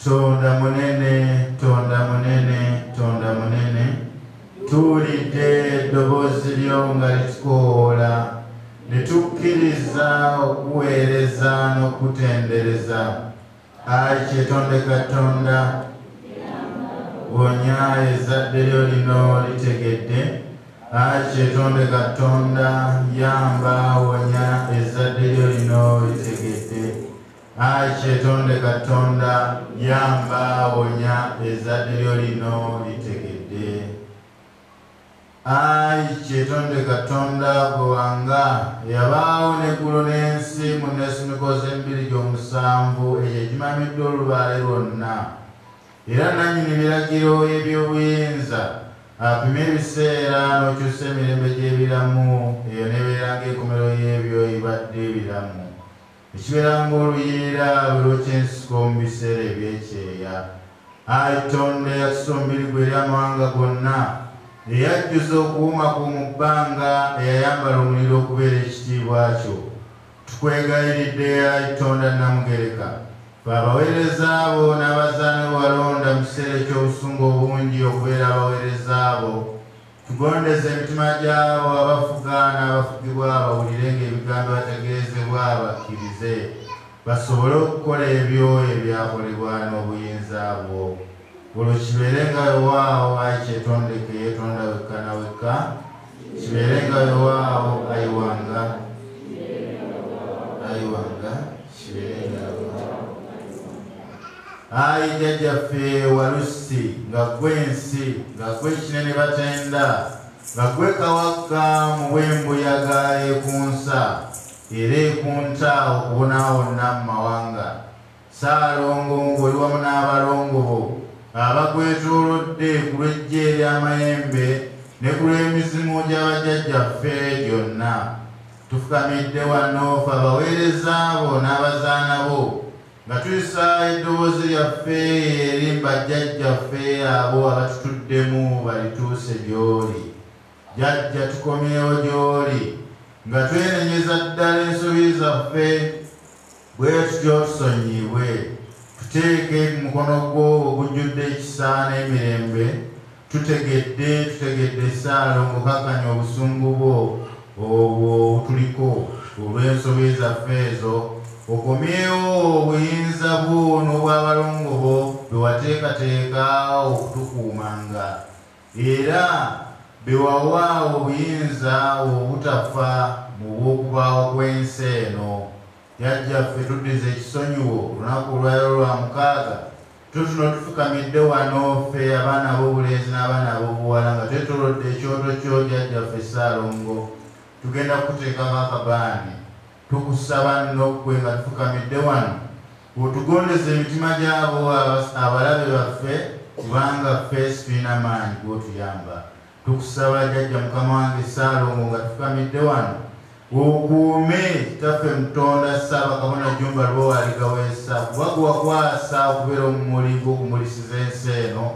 Tonda munene, tonda munene, tonda munene, tulidde eddoboozi lyo nga litukoola, ne tukkiriza okuweereza n'okutendereza. Ayi Kyetonde Katonda, wonya ezzadde lyo lino litegedde. Ayi Kyetonde Katonda, yamba wonya ezzadde lyo lino litegedde. Ayi Kyetonde Katonda, yamba wonya ezzadde lyo lino litegedde. Ayi Kyetonde Katonda, bwewanga yabaawo n'eggulu n'ensi mu nneesumiko z'emibiri gy'omusanvu, eyo egimamiddwa olubaale lwonna. era nannyini biragiro eby'obuyinza apima ebiseera n'okyusa emirembe gy'ebiramu eyo nebeeranga enkomero y'ebyo ebadde ebiramu ekibeeranga oluyiira lw'ekyensiko mu biseera ebyekyeya. Ayi Katonda eyakisa omubiri gwe eri amawanga gonna eyajjuza okuwuma mu bbanga eyayambala omuliro okubeera ekitiibwa kyo tukwegayiridde Ayi Katonda Namugereka abaweereza abo n'abazaana be walonda mu kiseera eky'obusungu obungi okubeera abaweereza abo tugondeze emitima gy'abo abafuga n'abafugibwa bawulirenga ebigambo bategeezebwa bakkirize basobole okukola ebyo ebyakolebwa n'obuyinza bwo olwo kibeerenga wewaawo Ayi kyetondeke yeetonda wekka na wekka kibeerenga wewaawo Ayi wanga kibeerenga Ayi jjajjaffe Walusi nga ggwe ensi nga ggwe ekinene batenda nga ggwe kawagga mu bw'embuyaga ekunsa era ekunta okubonaawonna mu mawanga Ssaalongo ng'oli wamu n'abalongo bo abagwetoolodde ku lw'eggye ery'amayembe ne ku lw'emizimu gy'abajjajjaffe gyonna tufukamidde wano ffe abaweereza bo n'abazaana bo nga tuyisa eddoboozi lyaffe eri bajjajjaffe abo abatutuddemu balituuse gy'oli jjajja tukomyewo gy'oli nga twenenyeza ddala ensobi zaffe bwe tutyo tusonyiibwe tuteeke mu mukono gwo ogujjudde ekisa n'emirembe tutegedde Ssaalongo kakkanya obusungu bwo obwo obutuliko olw'ensobi zaffe ezo okomyewo obuyinza bwo n'obw'abalongo bo bwe wateekateeka okutukuumanga era bewawa obuyinza obutafa mu bw'okubaawo kw'ensi eno jjajjaffe tuddiza ekisonyiwo olunaku olwayo lwa 6 tutuno tufukamidde wano ffe abaana b'obulenzi n'abaana b'obuwala nga twetolodde ekyoto kyo jjajjaffe Ssaalongo tugenda kukuteekako akabaani tukusaba nno ggwe nga tufukamidde wano otugondeza emitima gy'abo abalabe baffe kubanga ffe situlina maanyi g'otuyamba tukusaba jjajja mukama wange Ssaalongo nga tufukamidde wano okuume kitaffe Mutonda Ssaabakabona Jjumba Lwowaligaweesa kuba gwe wakwasa okubeera omumuli gw'okumulisiza ensi eno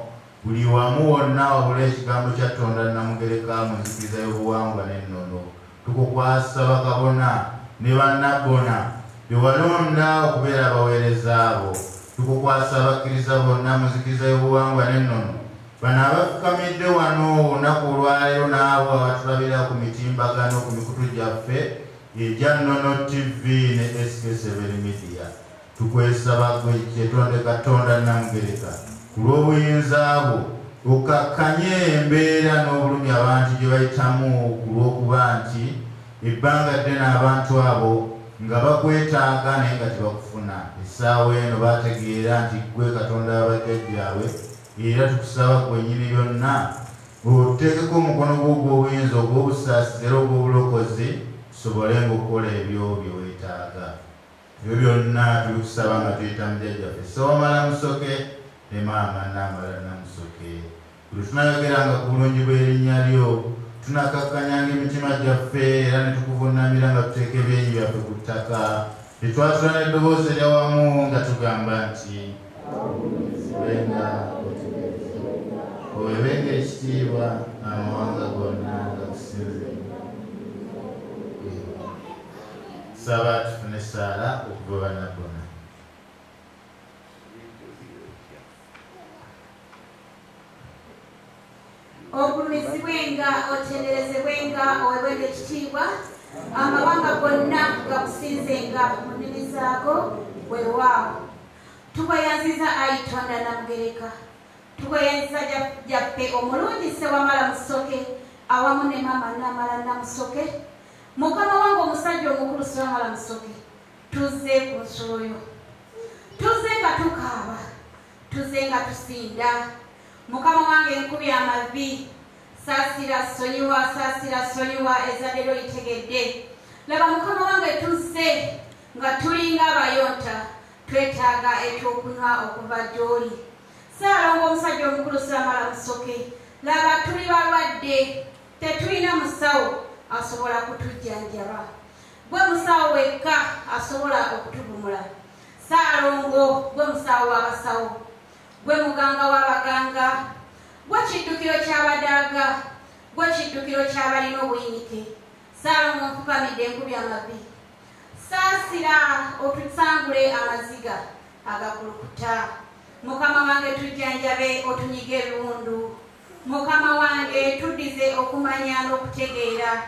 buli wamu wonna wabula ekigambo kya Katonda Namugereka mu nzikiriza y'obuwangwa n'ennono tukukwasa bakabona ne bannabona be walonda okubeera abaweereza abo tukukwasa abakkiriza bonna mu nzikiriza y'obuwangwa n'ennono bano abafukamidde wano olunaku olwaleero n'abo abatulabira ku mitimbagano ku mikutu gyaffe egya Nnono TV ne SK7 Media tukwesaba gwe Kyetonde Katonda Namugereka ku lw'obuyinza bwo okakkanye embeera n'obulumi abantu gye bayitamu ku lw'okuba nti ebbanga ddene abantu abo nga bakwetaaga naye nga tebakufuna essaawa eno baategeera nti ggwe Katonda w'abajjajjaabwe era tukusaba kwennyini byonna oteekeko omukono gwo gw'obuyinza ogw'obusaasizi era ogw'obulokozi tusobolenga okukola ebyo bye weetaaga ebyo byonna tubikusaba nga tuyita mu jjajjaffe Ssewamala Musoke ne maama Namala Namusoke buli tunayogeranga ku bulungi bw'erinnya lyo tunakakkanyanga emitima gyaffe era ne tukuvuunamira nga tuteeka ebyenyi byaffe ku ttaka tetwatula n'eddoboozi eryawamu nga tugamba nti owebenga ekitiibwa amawanga gonna gakusinze saba tufune essaala okuva bannabona. Ogulumizibwenga otenderezebwenga owebwenga ekitiibwa amawanga gonna gakusinzenga mu nnimi zaago weewaawo tukweyanziza Ayi Katonda Namugereka tukweyanziza jjaffe omulungi Ssewamala Musoke awamu ne maama Namala Namusoke mukama wange omusajja omukulu Ssewamala Musoke tuzze ku nsulo yo tuzze nga tukaaba tuzze nga tusinda mukama wange enkubi amavi saasira sonyiwa ezzadde lyo litegedde laba mukama wange tuzze nga tulinga abayonta twetaaga ekyokunywa okuva gy'oli Saalongo omusajja omukulu Saamala Musoke, laba tuli balwadde, tetulina musawo asobola kutujjanjaba. Gwe musawo wekka asobola okutuvumula. Saalongo gwe musawo w'abasawo, gwe muganga w'abaganga, gwe kiddukiro ky'abadaaga, gwe kiddukiro ky'abalina obuyinike. Saalongo nfukamidde enkubi amabi. Saasira otusangule amaziga agakulukuta. Mukama wange tujjanjabe otunyige ebiwundu. Mukama wange tuddize okumanya n'okutegeera.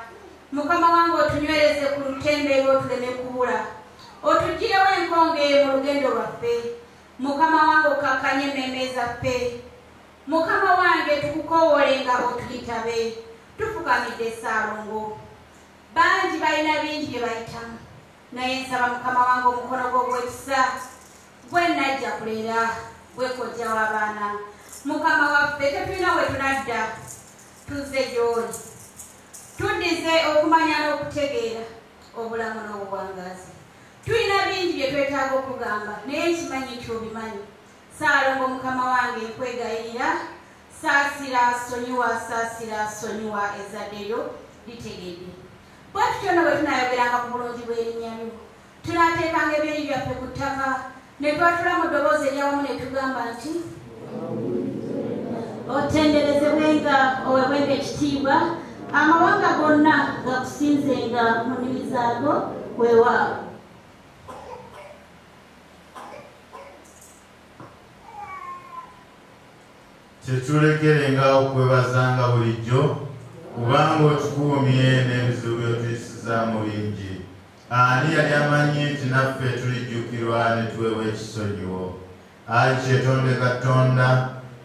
Mukama wange otunywereze ku lutembe lw'otuleme kubula. Otugirewo enkonge mu lugendo lwaffe. Mukama wange okakkanye emmeme zaffe. Mukama wange tukukoowole nga otuyitabe. Tufukamidde Saalongo. Bangi balina bingi bye bayitamu. Naye nsaba Mukama wange omukono gwo ogw'ekisa gwe najja kulera gwe kojja w'abaana. Mukama waffe tetulina we tunadda, tuzze gy'oli. Tuddize okumanya n'okutegeera obulamu n'obuwangazi. Tulina bingi bye twetaaga okugamba naye nkimanyi nti obimanyi. Saalongo Mukama wange nkwegayirira, saasira sonyiwa ezzadde lyo litegedde. Bwe tutyo nno bwe tunaayogeranga ku bulungi bw'erinnya lyo, tunaateekanga ebyeri byaffe ku ttaka ne twatula mu ddoboozi eryawamu ne tugamba nti otenderezebwenga owebwenga ekitiibwa, amawanga gonna gakusinzenga mu nnimi zaago weewaawo. Tetulekerenga okwebazanga bulijjo kubanga otukuumye n'ebizibu by'otuyisizaamu bingi. Ani yali amanyi nti naffe tulijjukirwa ne tuweebwa ekisonyiwo? Ayi Kyetonde Katonda,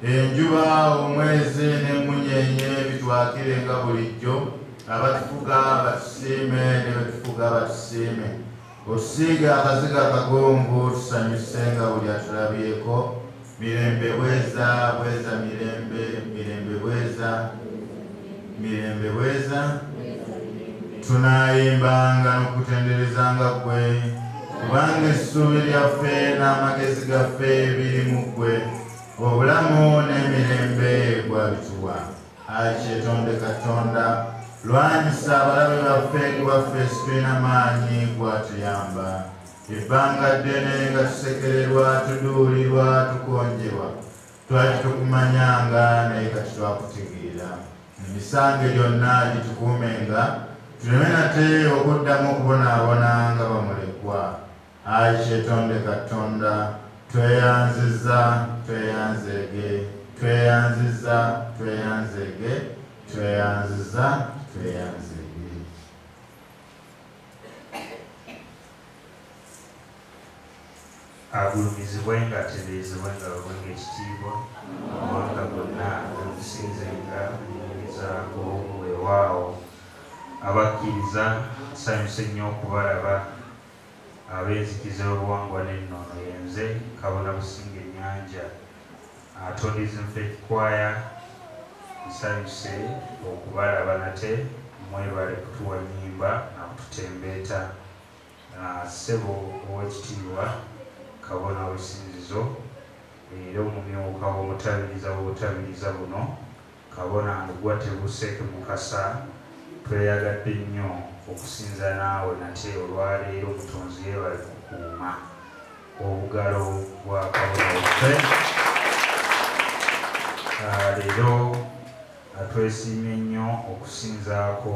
enjuba, omwezi n'emmunyeenye bitwakirenga bulijjo, abatufuga batusiime ne betufuga batusiime. Otusiige akaziga akagonvu tusanyusenga buli atulabyeko. Mirembe bweza mirembe bweza tunaayimbanga n'okutenderezanga ggwe kubanga essuubi lyaffe n'amagezi gaffe biri mu ggwe, obulamu n'emirembe gwabituwa. Ayi Kyetonde Katonda, lwanyisa abalabe baffe gwaffe situlina maanyi gwatuyamba. Ebbanga ddene nga tusekererwa, tuduulirwa, tukonjerwa, twali tukumanyanga naye kati twakutegeera. Emisango gyonna gitukuumenga, tuleme nate okuddamu okubonaabona nga bamulekwa. Ayi Kyetonde Katonda, tweyanziza agulumizibwenga atenderezebwenga webwenga ekitiibwa, amawanga gonna gamusinzenga mu nnimi zaago weewaawo. Abakkiriza nsanyuse nnyo okubalaba. Ab'enzikiza y'obuwangwa n'ennono yenze Kabona Businga Ennyanja, Tourism Faith Choir, nsanyuse okubalaba nate. Mwebale kutuwa nnyimba na kututembeeta. Ssebo ow'ekitiibwa Kabona w'essinzizo era omumyuka w'obutabiriza buno, Kabona Ndugwa Tebuseeke Mukasa, tweyagadde nnyo okusinza naawe nate olwaleero Omutonzi yeebale kukuuma obugalo bwa Kabona waffe. Leero atwesiimye nnyo okusinzaako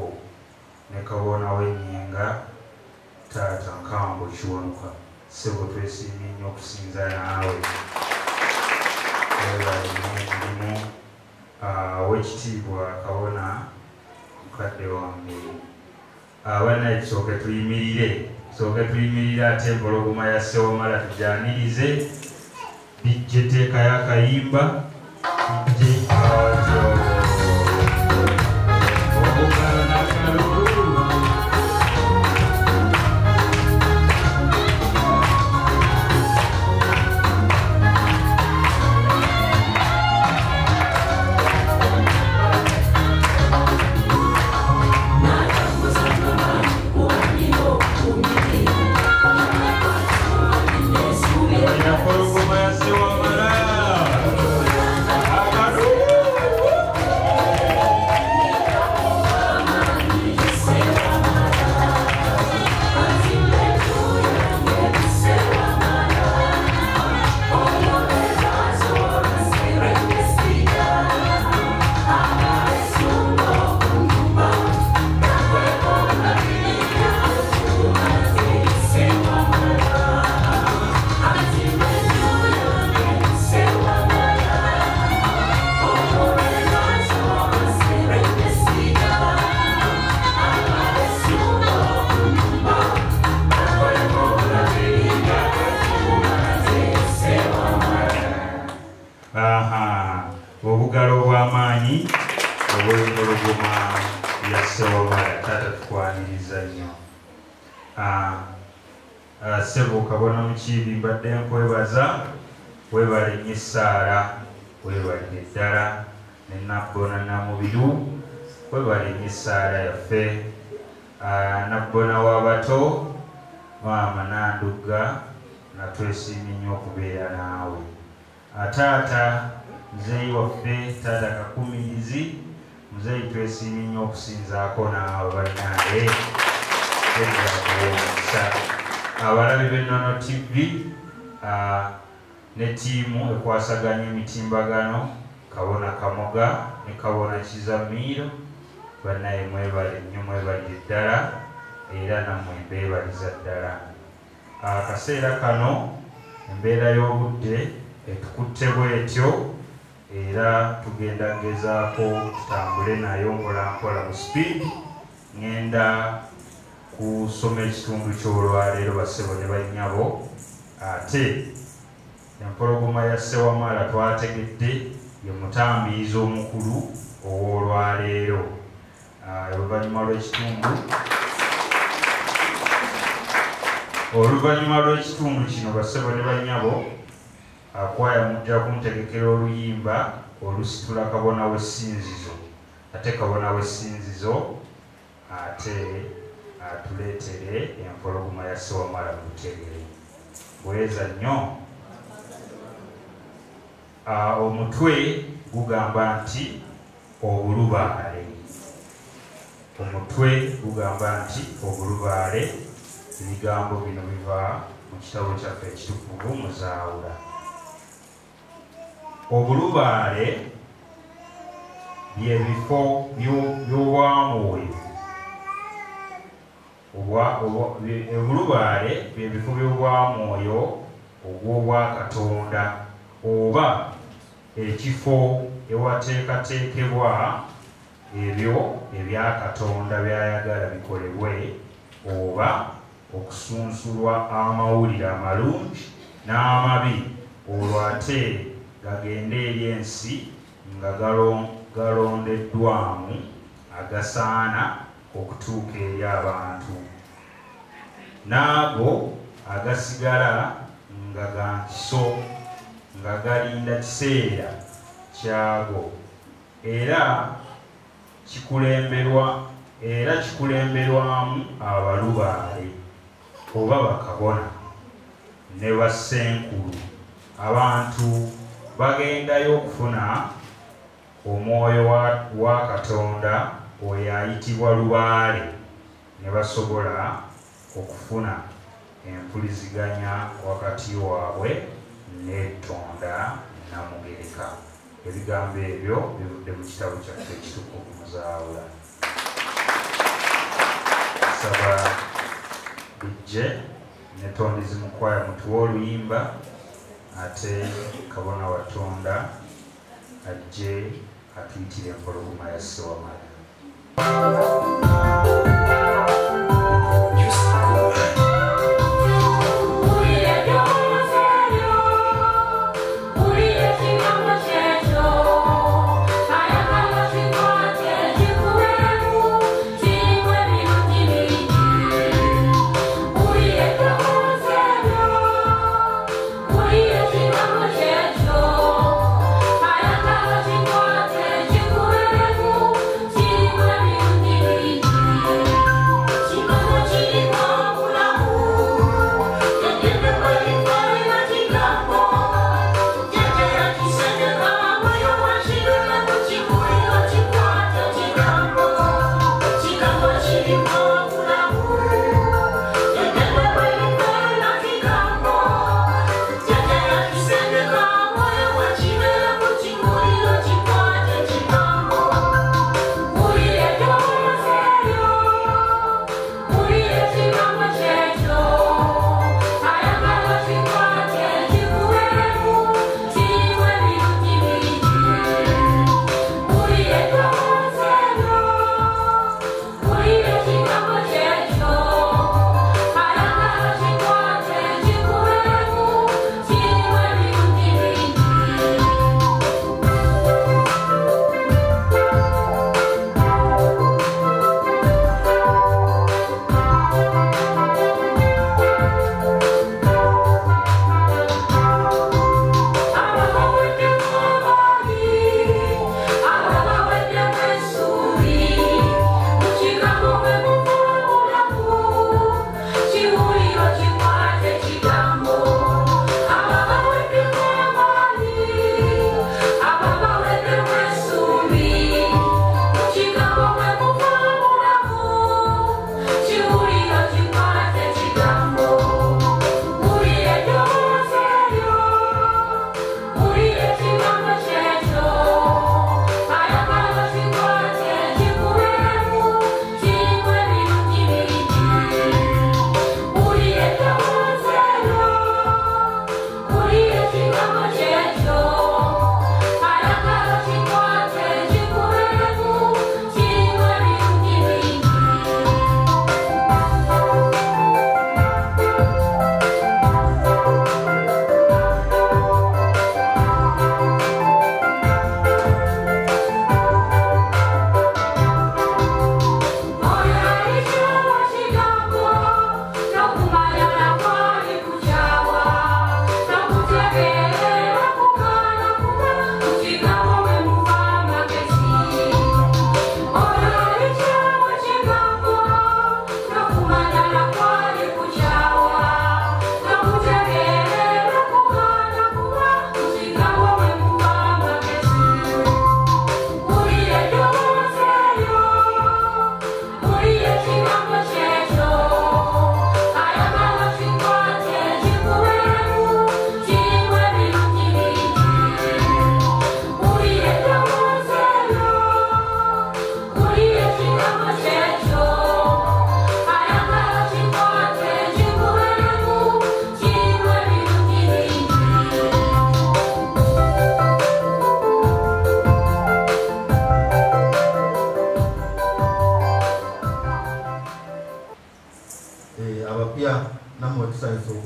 ne Kabona w'Ennyinga, Taata Nkambwe Kiwanuka. Ssebo twesiimye nnyo okusinza naawe. Emirimu Oweekitiibwa Kabona mukadde wange. Abaana tusooke tuyimirire ate empologoma ya Ssewamala tujaanirize. Bijje teekayo akayimba, bijje ajo obugalo n'akalulu. Empologoma ya Ssewamala. obugalo bw'amaanyi obw'empologoma ya Sewamala taata tukwaniriza nnyo. Ssebo Kabona Mukiibi mbadde nkwebaza, weebale nnyo Saara, weebalire ddala ne Nabbona Namubiru, weebale nnyo Saara yaffe, Nabbona w'abato, Maama Nandugga, natwesiimye nnyo okubeera naawe. Taata muzeeyi waffe, taata Kakumirizi, muzeeyi twesiimye nnyo okusinzaako naawe bannange. Abalabi b'Ennono TV ne ttiimu ekwasaganya emitimbagano, Kabona Kamoga ne Kabona Kizamiiro, bannaye mwebale nnyo, mwebalire ddala era nammwe mbeebaliza ddala. Akaseera kano embeera y'obudde etukutte bwetyo era tugenda gezaako tutambule nayo mpolampola mu speed. Ngenda kusoma ekitundu ky'olwaleero bassebo ne bannyabo. Ate empologoma ya Sewamala twategedde ye mutambiizi omukulu ow'olwaleero. Oluvannyuma lw'ekitundu kino bassebo ne bannyabo, akwaya mujja kuntegekera oluyimba olusitula Kabona w'essinzizo. Ate Kabona w'essinzizo ate atuleetere empologoma ya Sewamala mu lutegere. Bweza nnyo. Omutwe gugamba nti obulubaale. Omutwe gugamba nti obulubaale. Ebigambo bino biva mu kitabo kyaffe ekitukuvu Muzaawula. Obulubaale by'ebifo by'obwamwoyo. Obulubaale by'ebifo by'obwamwoyo obw'Obwakatonda oba ekifo ewateekateekebwa ebyo ebya Katonda by'ayagala bikolebwe, oba okusunsulwa amawulire amalungi n'amabi, olwo ate gagende eri ensi nga galondeddwamu agasaana okutuuka eri abantu, n'ago agasigala nga ga nkiso nga galinda kiseera kyago, era kikulemberwamu abalubaale oba bakabona ne bassenkulu. Abantu bagendayo okufuna omwoyo wa Katonda oyo ayitibwa lubaale, ne basobola okufuna empuliziganya wakati waabwe n'Etonda Namugereka. Ebigambo ebyo bivudde mu kitabo kyaffe ekitukuvu Muzaawula. Saba bijje netondizi mukwaya mutuwa oluyimba, ate Kabona Watonda ajje atuyitire empologoma ya Sewamala. Thank you.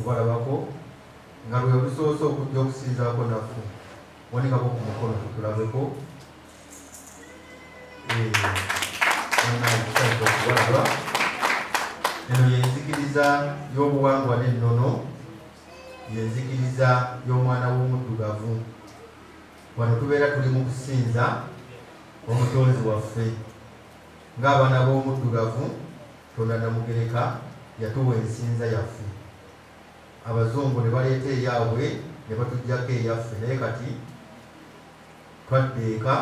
okubalabako nga lwe lusoose okujja okusinzaako naffe wanikako ku mukono tutulabeko okubalaba eno yenzikiriza y'obuwangwa n'ennono yenzikiriza y'omwana w'omuddugavu wano tubeera tuli mu kusinza omutonzi waffe ng'abaana b'omuddugavu Tonda Namugereka yatuwa ensinza yaffe abazungu ne baleeta eyaabwe ne batuggyako eyaffe naye kati twaddeeka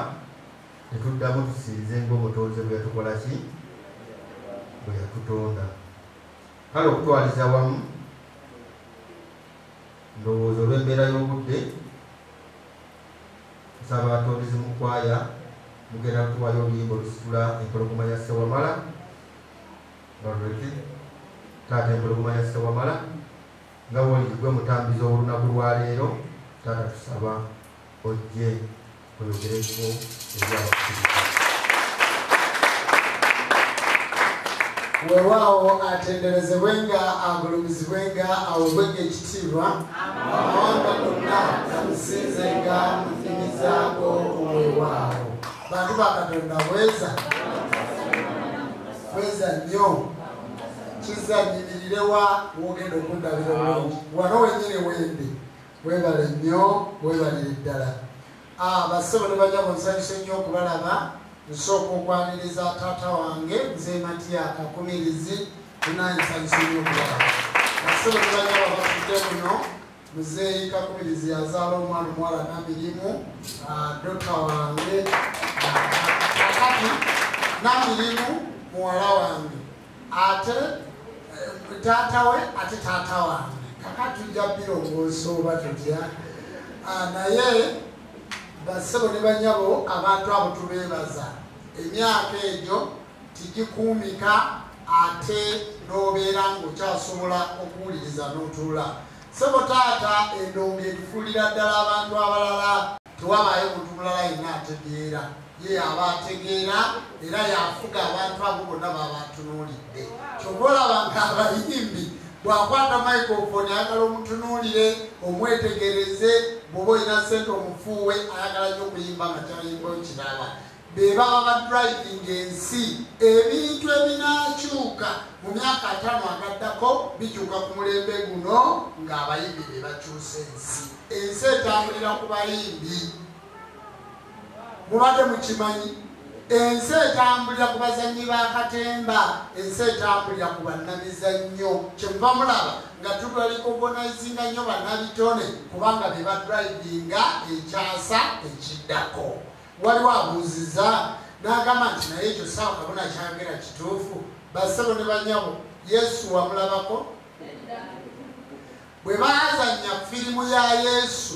ne tuddamu tusinze ng'omutonzi bwe yatukola ki bwe yatutonda kale okutwaliza wamu ndowooza olw'embeera y'obudde nsaba abatondizi mu kwaya mugenda kutuwayo oluyimba olusitula empologoma ya Ssewamala taata empologoma ya Ssewamala nga bw'oligwe mutambizi olunaku lwa leero taata tusaba ojje oyogereko ebyabakiriza weewaawo atenderezebwenga agulumizibwenga awebwenga ekitiibwa amawanga gonna gamusinzenga mu nnimi zaago weewaawo bantu ba Katonda bweza nnyo kizanyimirirewa wogenda okundabira obulungi wano wenyini wendi webale nnyo webalire ddala bassebo ne banyabo nsanyusa nnyo okubalaba nsooka okwaniriza taata wange nze Matya Kakumirizi tunansanyusa nnyo okubalaba bassebo ne banyabo batudde muno muzeeyi Kakumirizi yazaala omwana omuwala Namirimu dota wange kakati Namirimu muwala wange ate taata we ate taata wange kakati tujja birongoosa oba tutya naye bassebo ne banyabo abantu abo tubeebaza emyaka egyo tigikuumika ate n'obeera ng'okyasobola okuwuliriza n'otuula ssebo taata endongo etufuulira ddala abantu abalala tewabaayo muntu mulala yenna ategeera ye aba ategeera era yafuga abantu abo bonna baba atunuulidde kyova olaba ng'abayimbi bw'akwata microphone ayagala omutunuulire omwetegereze bw'oba olina ssente omufuuwe ayagala nnyo okuyimba nga kyayimba okiraba be baba badriving ensi ebintu ebinaakyuka mu myaka 5 agaddako bikyuka ku mulembe guno ng'abayimbi be bakyusa ensi etambulira ku bayimbi mubadde mukimanyi ensi etambulira ku bazannyi b'akatemba ensi etambulira ku bannamizannyo kyemuva mulaba nga tubalikogonaizinga nnyo bannabitone kubanga be badrivinga ekyasa ekiddako waliwo abuuziza n'agamba nti naye ekyo saawa kabona kyagera kituufu bassebo ne banyabo Yesu wamulabako bwe baazannya firimu ya Yesu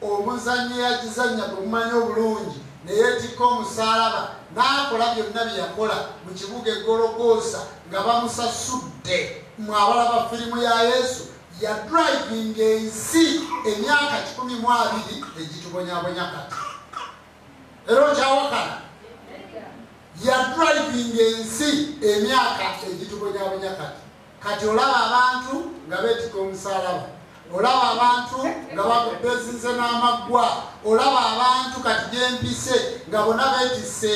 omuzannyi yagizannya bwe mumanyi obulungi neyeetikka omusaalaba n'akola byonna bye yakola mu kibuga eGologoosa nga bamusasudde mwabalaba firimu ya Yesu yadrivinga ensi emyaka 12 egitubonyabonya kati era okyawakana yadrivinga ensi emyaka egitubonyabonya kati olaba abantu nga beetikka omusaalaba olaba abantu nga bezinze n'amaggwa olaba abantu kati gyempise nga bonna beetisse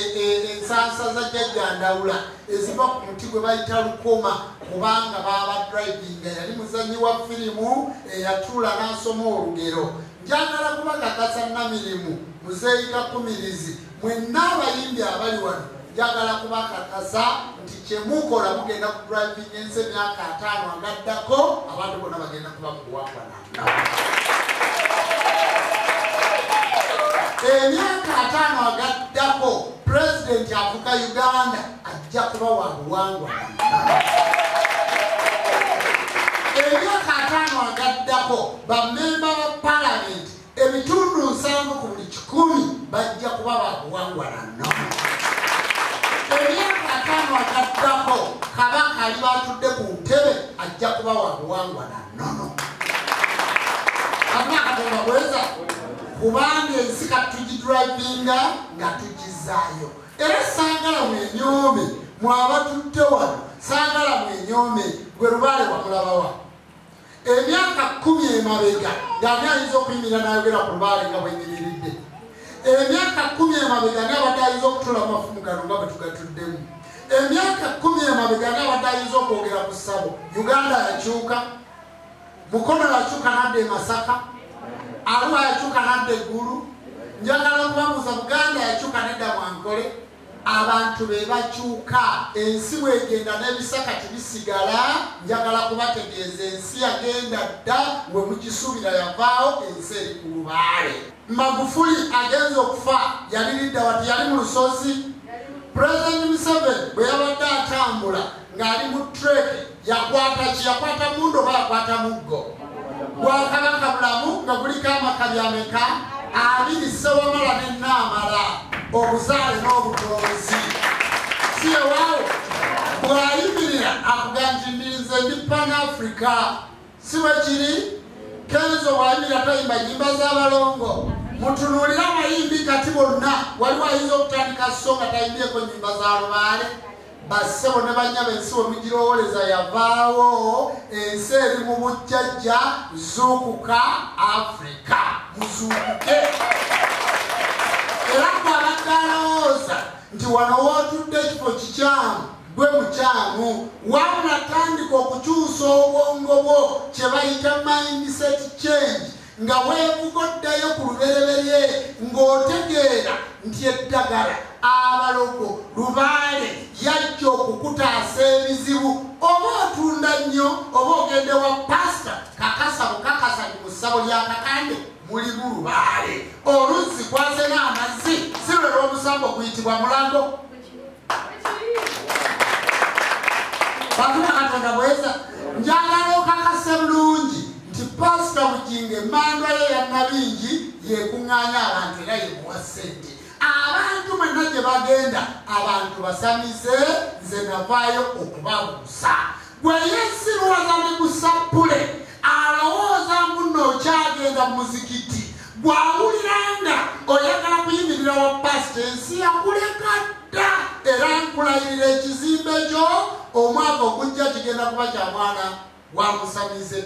ensansa za jjajjandawula eziva ku muti gwe bayita lukoma kubanga baba drivinga yali muzannyi wa firimu eyatuula n'asoma olugero njagala kubakakasa Namirimu muzeeyi Kakumirizi mwenna abayimbi abali wano njagala kubakakasa nti kyemukola mugenda ku driving ensi emyaka 5 agaddako abantu bonna bagenda kuba mukuwakwa emyaka 5 agaddako pulezidenti avuka Uganda ajja kuba wa buwangwa emyaka 5 agaddako bammemba ba palamenti ebitundu 7 ku buli 100 bajja kuba ba buwangwa nannono emyaka 5 agaddako kabaka aliba atudde ku ntebe ajja kuba wa buwangwa nannono Katonda bweza kubanga ensi katugidrivinga nga tugizaayo era saagala mwenyome mwaba tudde wano saagala mwenyome gwe Lubaale wamulabawa emyaka 10 emabega ng'ani ayinza okuyimirira n'ayogera ku lubaale nga bwenyimiridde emyaka 10 emabega n'abadde ayinza okutula mu mafumu gano nga bwe tugatuddemu emyaka 10 emabega n'abadde ayinza okwogera ku ssabo Uganda yakyuka Mukono yakyuka n'adda e Masaka Arua yakyuka n'adda eggulu njagala okubabuuza Buganda yakyuka n'edda Mwankole abantu be bakyuka ensi bwegenda n'ebisaka tibisigala njagala kubategeeza ensi yagenda dda bwe mukisuubira yavaawo ensi eri ku lubaale Magufuli agenza okufa yaliridda wati yali mu lusozi President Museveni bwe yabadde atambula ng'ali mu treki yakwata ki yakwata mundu oba yakwata muggo Bwakabaka bulamu nga guliko amakabi ameka 2 Ssewamala ne Naamala obuzaale n'obutonzi si ewaawo bw'ayimirira akugamba nti ndinze ndi Pan-Africa si bwe kiri Kenzo bw'ayimirira tayimba nnyimba z'abalongo mutunuulire abayimbi kati bonna waliwo ayinza okutandika so nga tayimbyeko nnyimba za lubaale bassebo ne bannya b'ensi bwe mugirowooleza yavaawo ensi eri mu bujjajja zuukuka Africa muzuukuke era gwabadde alowooza nti wano wootudde ekifo kikyamu gwe mukyamu wabula tandika okukyusa obwongo bwo kye bayita mindset change nga weevugoddayo ku lubereberye ng'otegeera nti eddagala abalogo lubaale yajja okukutaasa ebizibu oba otunda nnyo oba ogende wa pasita kakasa bukakasa ni mu ssabo lya kakande mulimu lubaale oluzzi kwase n'amazzi si lwe lw'omusambo guyitibwa mulango batuma Katonda bweza njagala okakase bulungi nti pasita Bujinge emmandwa ye yannabingi yekuŋŋaanya abantu era yemuwa ssente abantu mwenna gye bagenda abantu basamize nze navaayo okubabuusa gwe yeesirwaza ne gusappule alowooza mbuno okyagenda mu muzikiti bw'awuliranga oyagala kuyimirira wa pasita ensi yakuleka dda era nkulayirira ekizimbe kyo omwaka ogujja kigenda kuba kya mwana wa musamize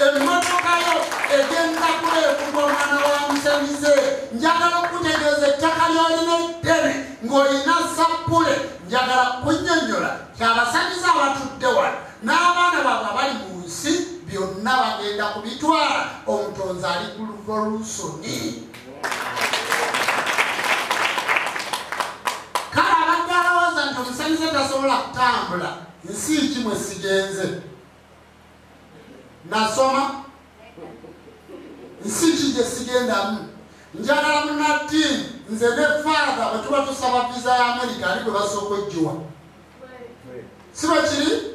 emmotoka yo egenda kuleekubwa omwana wa musamize njagala okutegeeza ettaka ly'olina eddene ng'olina sappule njagala kunnyonnyola kyabasamize abatudde wano n'abaana baabwe abali mu nsi byonna bagenda kubitwala omutonzi ali ku revolusoni kale abadde alowooza nti omusamize tasobola kutambula nsi kimwe sigenze nasoma nsi ki gye sigendamu njagala munaddiini nze ne faada bwe tuba tusaba visa ya Amerika ali gwe basooka oggiwa si bwe kiri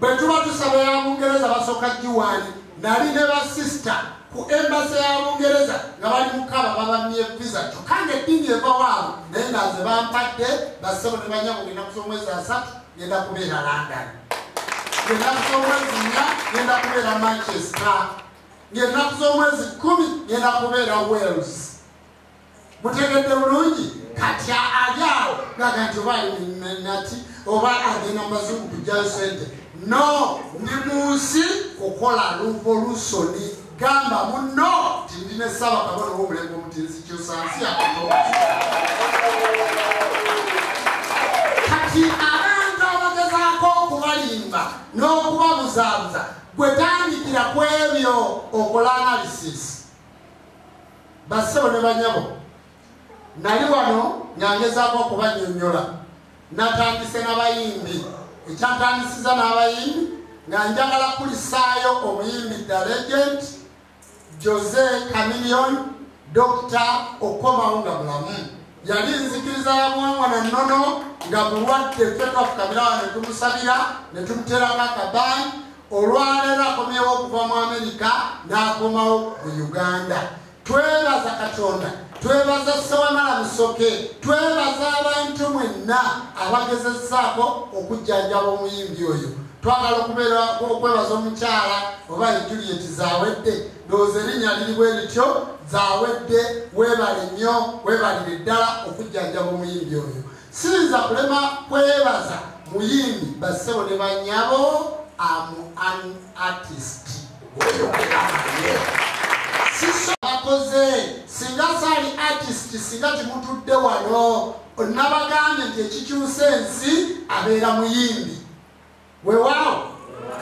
bwe tuba tusaba ya Bungereza basooka ggiwaani nali ne basisita ku embasi ya Bungereza nga bali mukaba babamye visa kyokka ng'eddiini eva waabo naye nga nze bampadde bassebo ne banyabo ng'ennaku z'omwezi 3 ngenda kubeera London ng'ennaku z'omwezi 4 ngenda kubeera Manchester ng'ennaku z'omwezi 10 ngenda kubeera Wales mutegedde bulungi kati ali awo gaga nti oba nati oba agenda mu bazungu kujjayo sente no ndi mu nsi kukola revolusoni gamba muno ti ndine saba kabona w'omulembe omutinzi kyusansi yakono kati abantu abagezaako okubalimba n'okubabuzaabuza gwe tandikira ku ebyo okola analysis bassebo ne banyabo nali wano nga ngezaako okubannyonnyola natandise n'abayimbi ekyantandisiza n'abayimbi nga njagala kulisaayo omuyimbi The Legend Jose Chameleone Dr. Okomawo nga bulamu yali nzikiriza ya mwangwana nnono nga bulwadde ffe twafukamirawo ne tumusabira ne tumuterako akabanyi olwaleero akomyewo okuva mu Amerika n'akomawo mu Uganda twebaza Katonda twebaza Ssewamala Musoke twebaza abantu mwenna abagezezzaako okujjanjaba omuyimbi oyo twagala okwebaza omukyala oba Juliet Zawedde ndowooza erinnya liri bwe lityo Zawedde weebale nnyo weebalire ddala okujjanjaba omuyimbi oyo siyinza kulema kwebaza muyimbi bassebo ne bannyabo amu an artist siso bakoze singa sali artist singa timutudde wano nabagambye nti ekikyusa ensi abeera muyimbi weewaawo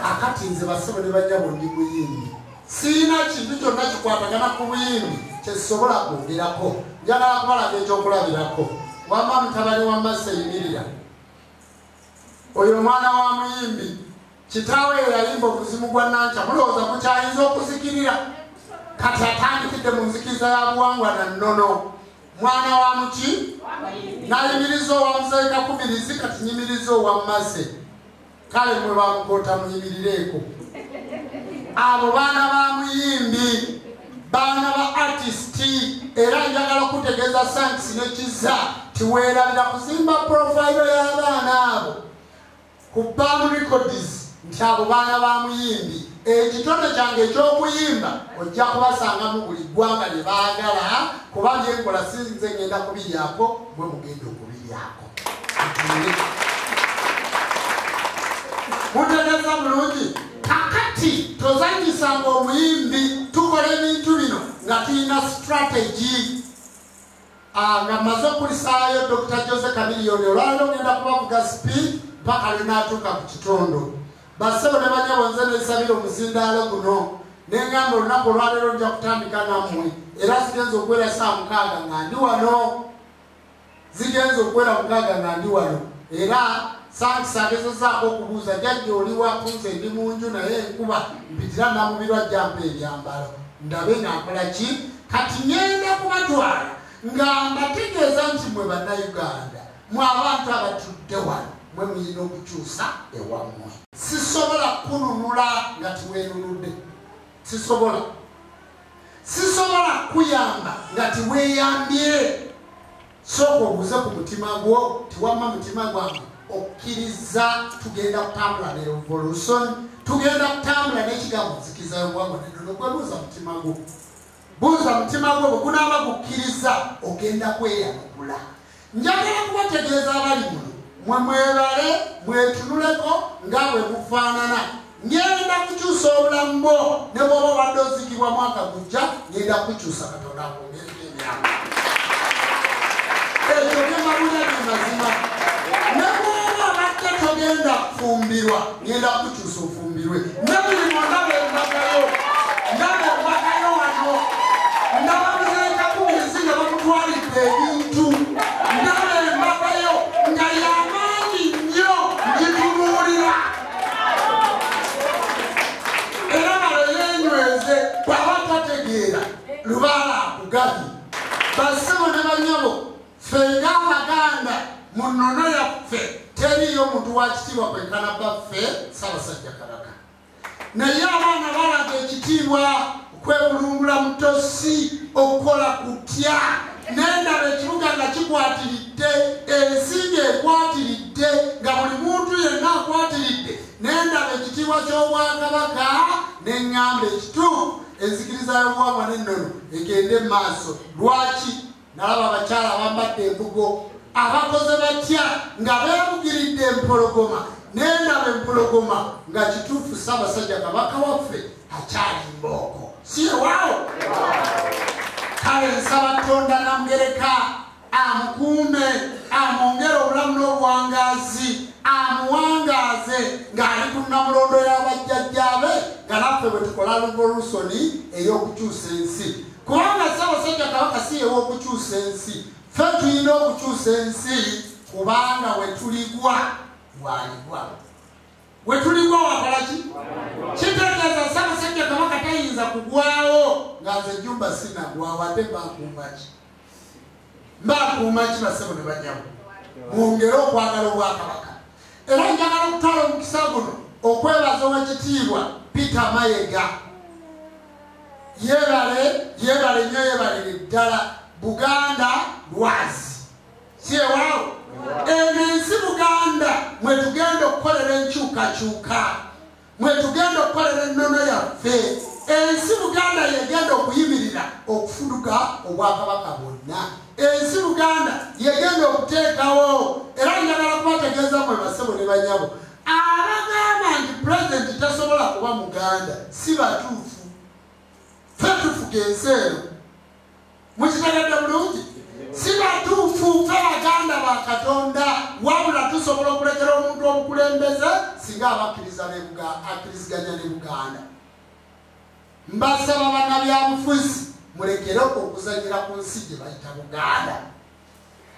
kakati nze basebo ne banyabo ndi muyimbi siina kintu kyonna kikwatagana ku buyimbi kyekisobola kwongerako njagala kubalaga ekyokulabirako wamma mutabani wa Massa yimirira oyo mwana wa muyimbi kitaawe yalimba obuzimu gwa Nankya mulowooza kukyayinza okuzikirira kati atandikidde mu nzikiriza ya buwangwa na nnono mwana wa muki nayimiriza owa Musaika Kubirizi kati nyimiriza owa Massa kale mwe bamukoota muyimirireeko abo baana ba muyimbi baana ba artisti era njagala okutegeeza Sankisi nekiza tiweerabira kuzimba profile y'abaana abo ku Bam Records nti abo baana ba muyimbi ekitone kyange eky'okuyimba ojja kubasanga mu buli ggwanga lye baagala kuba byenkola sinze ngenda kubiryako mwe mugenda okubiryako mutegeeza bulungi kakati tozanyisanga omuyimbi tukola ebintu bino nga tulina strategy nga mmaze okulisaayo Dr. Jose Chameleone olwaliro ngenda kubavuga speed mpaka lwenaatuuka ku kitondo basebo ne banyabo nze nesabira omuzindaalo guno neŋŋamba olunaku olwaleero nja kutandika nammwe era zigenza okuwera saa 6 nga ndi wano zigenza okuwera 6 nga ndi wano era Sankisi agezezaako okubuuza jjajja oli wakunze ndi mu nju naye enkuba mpitira namubirwa jampa ebyambalo ndabe ng'akola ki kati ngenda kubatwala nga mbategeeza nti mwe bannayuganda mwe abantu abatudde wano mwe muyina okukyusa ewammwe sisobola kununula nga tiweenunudde sisobola kuyamba nga tiweeyambye sooka obuze ku mutima gwo tiwamma mutima gwange okkiriza tugenda kutambula ne revolution tugenda kutambula n'ekigambo nzikiza y'obwangwa nennono gwebuuza mutima gwo buuza mutima gwo bwe gunaaba gukkiriza ogenda kweyanukula njagala kubategeeza abali muno mwe mwebale mwetunuleko nga bwe mufaanana ngenda kukyusa obulamu bwo ne bw'oba obadde ozikibwa mwaka gujja ngenda kukyusa Katonda akwongereko emyaka ekyo byemawulira bimazima ne bw'oba obadde togenda kufumbirwa ngenda kukyusa ofumbirwe ne buli mwaka bembagayo nga bembagayo wano ndaba Musaika Kubirizi nga bamutwalidde ebintu ndaba embagayo nga y'amaanyi nnyo ngitunuulira era baleyenyweze bw'aba tategeera lubaala akugabi basebo ne banyabo ffe ng'Abaganda mu nnono yaffe teriyo muntu wa kitiibwa kwenkana baffe Ssaabasajja Kabaka naye abaana balaga ekitiibwa okwebulungula mutosi okukola kutya nendaba ekibuga nga kikwatiridde ensinga ekwatiridde nga buli muntu yenna akwatiridde nendaba ekitiibwa ky'Obwakabaka neŋŋamba ekituufu enzikiriza y'obuwangwa n'ennono egende mu maaso lwaki nalaba abakyala abambadde embugo abakoze batya nga beebugiridde empologoma nendaba empologoma nga kituufu Ssaabasajja Kabaka waffe akyali mbooko si ewaawo kale nsaba Katonda Namugereka amukuume amwongere obulamu n'obuwangaazi amuwangaaze ng'ali ku Namulondo y'abajjajjaabe nga naffe bwe tukola revolusoni ey'okukyusa ensi kubanga Ssaabasajja Kabaka si ew'okukyusa ensi ffe tulina okukyusa ensi kubanga wetuligwa waligwa wetuligwa wakola ki kitegeeza Ssaabasajja Kabaka tayinza kugwawo nga nze ejjumba sinagwawo ate mbakuuma ki basebo ne banyabo mwongere okwagala Obwakabaka era njagala okutwala omukisa guno okwebaza ow'ekitiibwa Peter Mayiga yeebale nnyo yeebalire ddala Buganda lwazi si ewaawo eno ensi Buganda mwe tugenda okukolera enkyukakyuka mwe tugenda okukolera ennono yaffe ensi Buganda yegenda okuyimirira okufuduka Obwakabaka bwonna ensi Buganda yegenda okuteekawo era njagala kubategeeza mwe basebo ne banyabo abagamba nti president tasobola kuba muganda si batuufu ffe tufuga ensi eno mukitegeedde bulungi si batuufu ffe baganda ba Katonda wabula tusobola okulekera omuntu obukulembeze singa akkiriziganya ne Buganda. Mbasaba bannabyabufuzi mulekere okuzanyira ku nsi gye bayita Buganda.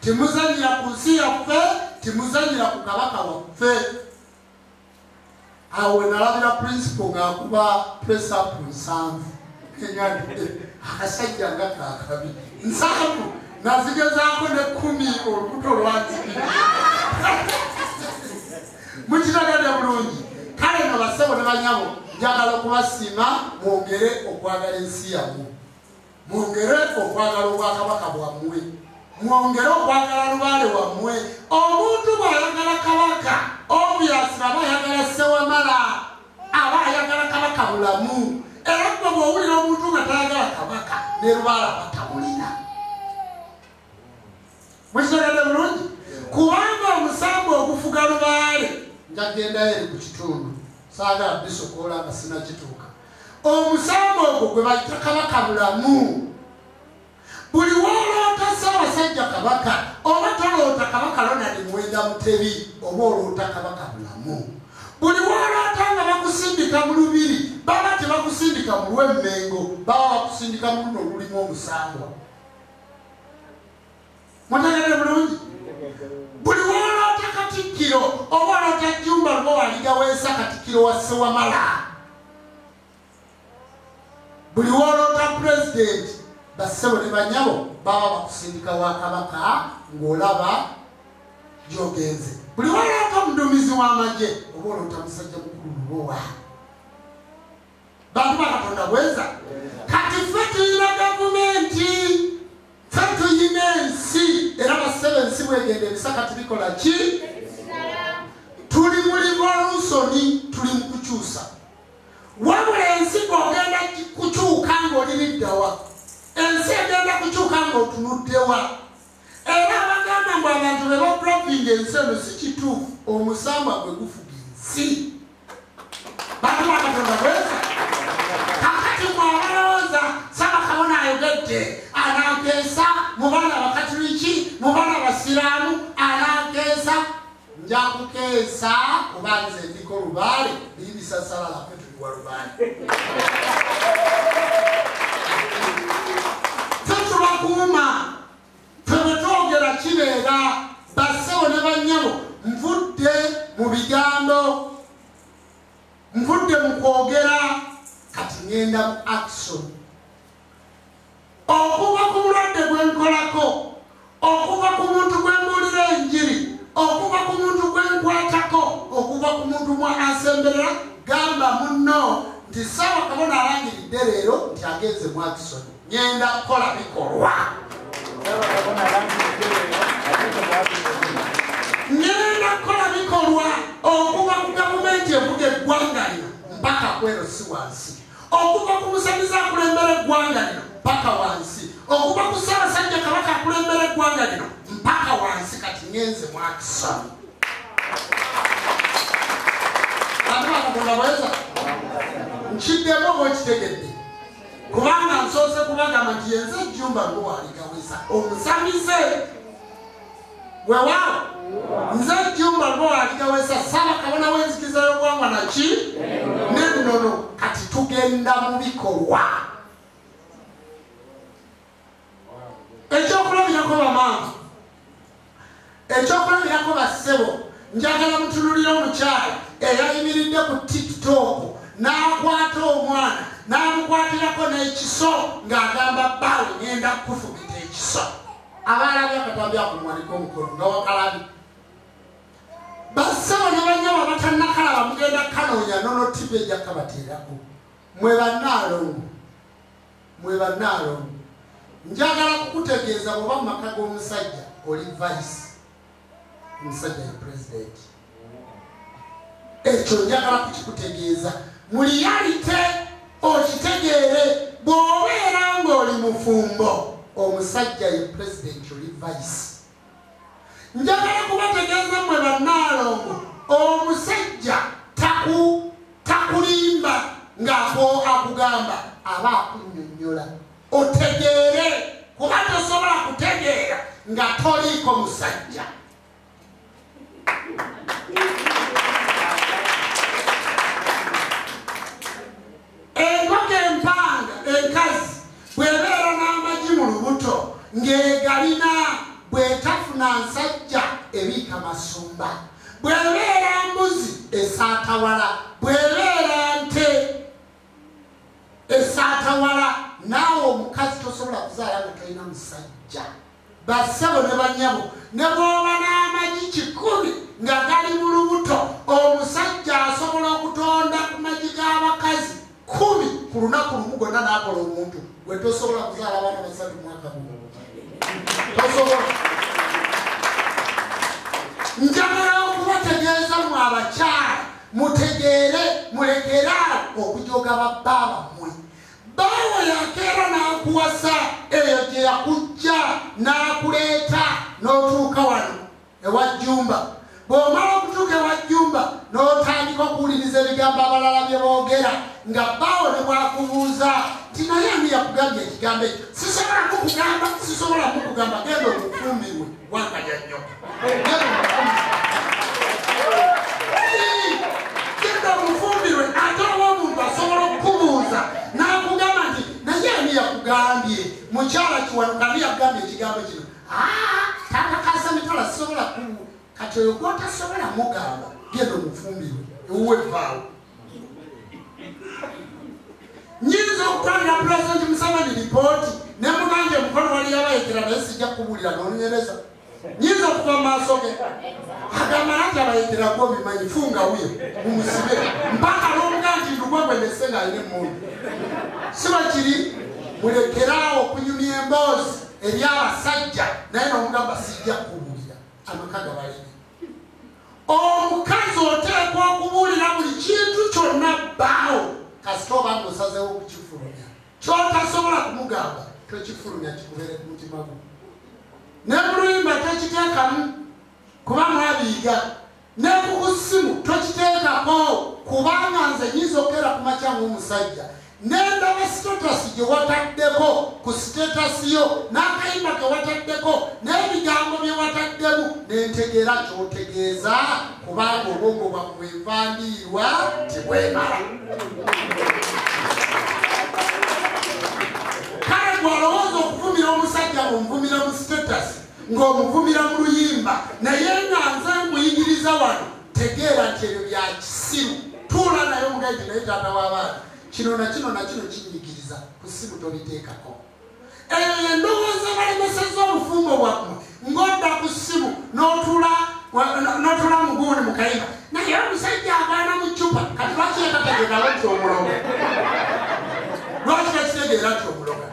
Timuzanyira ku nsi yaffe, timuzanyira ku kabaka waffe. Awo nalabira principal ng'akuba press up 7 akasajja nga kaakabi 7 nazigezaako ne 10 olubuto lwanzibira. Mukitegeedde bulungi. Kale no basebo ne banyabo njagala okubasiima mwongere okwagala ensi yammwe, mwongere okwagala obwakabaka bwammwe, mwongere okwagala lubaale wammwe. Omuntu bw'ayagala kabaka obviously aba ayagala Ssewamala, aba ayagala kabaka bulamu. Era gwe bw'owulira omuntu nga tayagala kabaka ne lubaale abatamulina. Mukitegeedde bulungi. Kubanga omusambi ogufuga lubaale njagenda eri ku kitundu saagala bisokoola nga sinakituuka. Omusambi ogwo gwe bayita kabaka bulamu. Buli woloota Ssaabasajja kabaka oba toloota kabaka Ronald Muwenda Mutebi oba oloota kabaka bulamu. Buli woloota nga bakusindika mu lubiri baba tebakusindika mu lw'emmengo, baba bakusindika mu luno olulimu omusambwa. Mutegeedde bulungi. Buli woloota Katikkiro oba oloota Jjumba Lubo waligaweesa Katikkiro wa Ssewamala. Buli woloota president bassebo ne banyabo baba bakusindika wa kabaka ng'olaba gy'ogenze. Buli woloota omuduumizi w'amagye oba oloota musajja mukulu Lubowa. Bantu ba Katonda bweza. Kati ffe tuyina gavumenti, ffe tuyina ensi, era bassebo ensi bwegenda ebisakati bikola ki? Tuli mu revolutioni, tuli mu kukyusa. Wabula ensi ng'ogenda kukyuka ng'oliriddawa, ensi egenda kukyuka ng'otunuddewa. Era abagamba mbu abantu be babulokinga ensi eno si kituufu, omusamba gwe gufuga ensi. Bantu ba Katonda bweza. Kakati mwabalowooza Saba Kabona ayogedde anaakeesa mu baana Bakatuliki, mu baana Basiraamu anaakeesa. Nja kukeesa kuba nze ndiko lubaale bibisasala laffe tuli wa lubaale. Tetubakuuma ffe bwe twogera kibeera. Bassebo ne bannyabo nvudde mu bigambo, nvudde mu kwogera, kati ngenda mu action. Okuva ku mulwadde gwe nkolako, okuva ku muntu gwe mbuulira enjiri, okuva ku muntu gwe nkwatako, okuva ku muntu mwasemberera, gamba munno nti Ssaaba Kabona alangiridde leero nti agenze mu action. Ngenda kukola bikolwa. Ngenda kukola bikolwa okuva ku gavumenti evuga eggwanga lino mpaka kwero si wansi, okuva ku musamiza akulembera eggwanga lino mpaka wansi, okuva ku Ssaabasajja Kabaka akulembera eggwanga lino mpaka wansi. Kati ngenze mu action. Bantu ba Katonda bweza. Nkiddemu oba okitegedde. Kubanga nsoose kubagamba nti yenze Jjumba Lubo waligawesa omusamize. Weewaawo nze Jjumba Lubo waligawesa Ssaaba Kabona w'enzikiza y'obuwangwa naki n'ennono. Kati tugenda mu bikolwa. Ekyokulabirako bamaama, ekyokulabirako bassebo, njagala mutunulire omukyala eyayimiridde ku TikTok n'akwata omwana n'amukwatirako n'ekiso ng'agamba bbaawe ngenda kufumita ekiso. Abalabye akatambi akumwanika omukono nga wakalabi. Bassebo ne bannyabo abatannakalaba mugenda kanoonya nono TV ejja kabateerako. Mwe bannaalongo, mwe bannaalongo, njagala kukutegeeza bw'oba mu maka g'omusajja oli vice, omusajja ye president. Ekyo njagala kukikutegeeza mu realite okitegeere. Bw'obeera ng'oli mufumbo omusajja ye president oli vice. Njagala kubategeeza mmwe bannaalongo omusajja ng'ako akugamba aba akunnyonnyola otegeere kuba tosobola kutegeera nga toliiko musajja. Enkoko empanga enkazi bw'ebeera n'amagi mu lubuto ng'egalina bw'etafuna nsajja ebiika masumba, bw'ebeera mbuzi esaatawala, bw'ebeera nte esaatawala, naawe omukazi tosobola kuzaala nga tolina musajja. Bassebo ne bannyabo ne bw'oba n'amagi 100 nga gali mu lubuto, omusajja asobola okutonda ku magi g'abakazi 10 ku lunaku lumu gonna n'akola omuntu. Gwe tosobola kuzaala abaana 3 mwaka gumu, tosobola. Njagala okubategeeza mu abakyala mutegeere, mulekera okujoga babbaaba mmwe. Baawo yakeera n'akuwasa eyo gye yakujja n'akuleeta n'otuuka wano ewajjumba. Bw'omala okutuuka ewajjumba n'otandika okuwuliriza ebigambo abalala bye boogera, nga baawo ne bwakubuuza nti naye ani yakugambye ekigambo ekyo? Sisobola kukugamba, sisobola kukugamba, genda omufumbirwe wanganya nnyo. Genda omufumbirwe, ate oba omuntu asobola okukubuuza n'akugamba nti naye ani yakugambye? Mukyala kiwanuka ani yakugambye ekigambo kino? Taata Kasamitala sisobola kubu. Kati oyo gw'otasobola mugamba genda omufumbirwe ewuwe vaawo. Nyinza okutwalira Pulezidenti Museveni lipooti ne muganje mukono wali yabayekera naye sijja kubuulira n'olunyereza. Nyinza okuva mu maaso ge agamba nti abayekera gwe obimanyi, funga wuyo mumusibe mpaka n'omuga nti ndugwe gwendese ng'alina emmundu. Si bakiri mulekeraawo okunyumya emboozi eri abasajja naye n'omugamba sijja kubuulira, amaka gabalebe. Omukazi oteekwa okubuulira buli kintu kyonna bbaawo kasita oba ng'osazeewo okukifulumya. Ky'otasobola kumugamba tokifulumya kikubeere ku mutima gwo. Ne mu luyimba tokiteekamu kuba mwabiyiga, ne ku ssimu tokiteekako kubanga nze nyinza okukeera ku makya ng'omusajja n'endaba sitatasi gye wataddeko ku sitatasi yo n'akayimba ke wataddeko n'ebigambo bye wataddemu n'entegeera ky'otegeeza kubanga obwongo bwammwe envandiirwa tebwemala. Kale gw'alowooza okuvumira omusajja ng'omuvumira mu sitatasi, ng'omuvumira mu luyimba, naye nga nze nkuyigiriza wano, tegeera nti ebyo bya kisiru. Tuula naye omugaiji naye taata w'abaana kino na kino kinyigiriza ku ssimu tobiteekako. Eyo endowooza balemeseza obufumbo bwammwe ng'odda ku ssimu n'otuula muguuni mu kayimba naye omusajja agaana mu ccupa. Kati lwaki yatategeerawo nti omuloga? Lwaki takitegeera nti omuloga?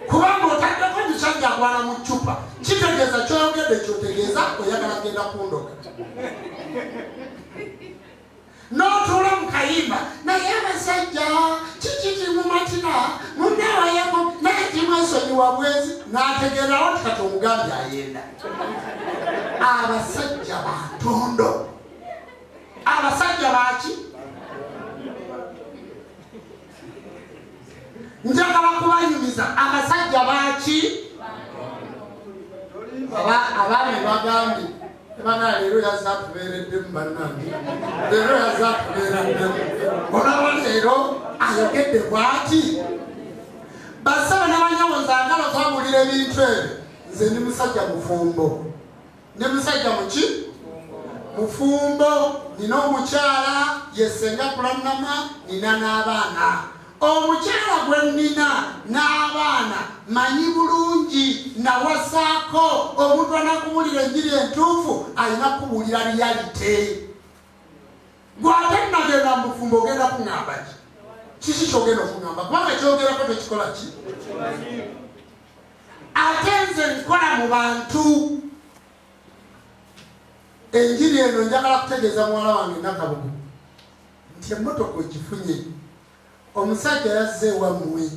Kubanga otaddeko omusajja agwana mu ccupa kitegeeza kyoyogedde kyotegeeza oyagala genda kundoga. N'otuula mu kayimba naye abasajja kikiti mu matina munnaawayeko naye timwesonyiwa bwezi n'ategeerawo nti kati omugambi ayenda. Abasajja ba ntondo, abasajja baki? Njagala kubanyumiza, abasajja baki? Abaami bagambye Bana leero yazatubeereddemu bannange, leero yazatubeereddemu. Olaba leero ayogedde bw'ati. Basaba n'abanyawo nzagala twabulira ebintu ebyo. Nze ndi musajja mufumbo. Ne musajja muki? Mufumbo. Nina omukyala yesenga Pulanama, nina n'abaana. Omukyala gwe nnina n'abaana manyi bulungi nawasaako. Omuntu anakubulira enjiri entuufu alina kubuulira realite. Gw'ate nagenda mu bufumbo ogenda kuŋŋamba ki? Kiki kyogenda okuŋŋamba? Kubanga kyogerako tekikola ki? Ate nze nkola mu bantu. Enjiri eno njagala kutegeeza muwala wange Nakabugu nti emmotoka ogifunye. Omusajja yazze ewammwe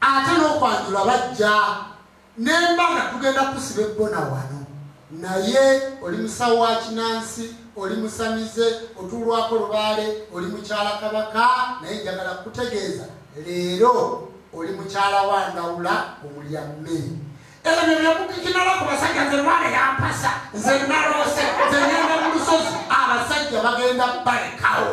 ate n'okwanjula bajja n'embaga tugenda kusiba ebbona wano. naye oli musawo wa Kinansi, oli musamize, otuulwako Lubaale, oli mukyala Kabaka, naye njagala kutegeeza leero oli mukyala wa Ndawula omulya mmere. Ebyo byemukikinala ku basajja nze Lubaale yampasa, nze naloose, nze ngenda mu lusozi, abasajja bagenda balekawo.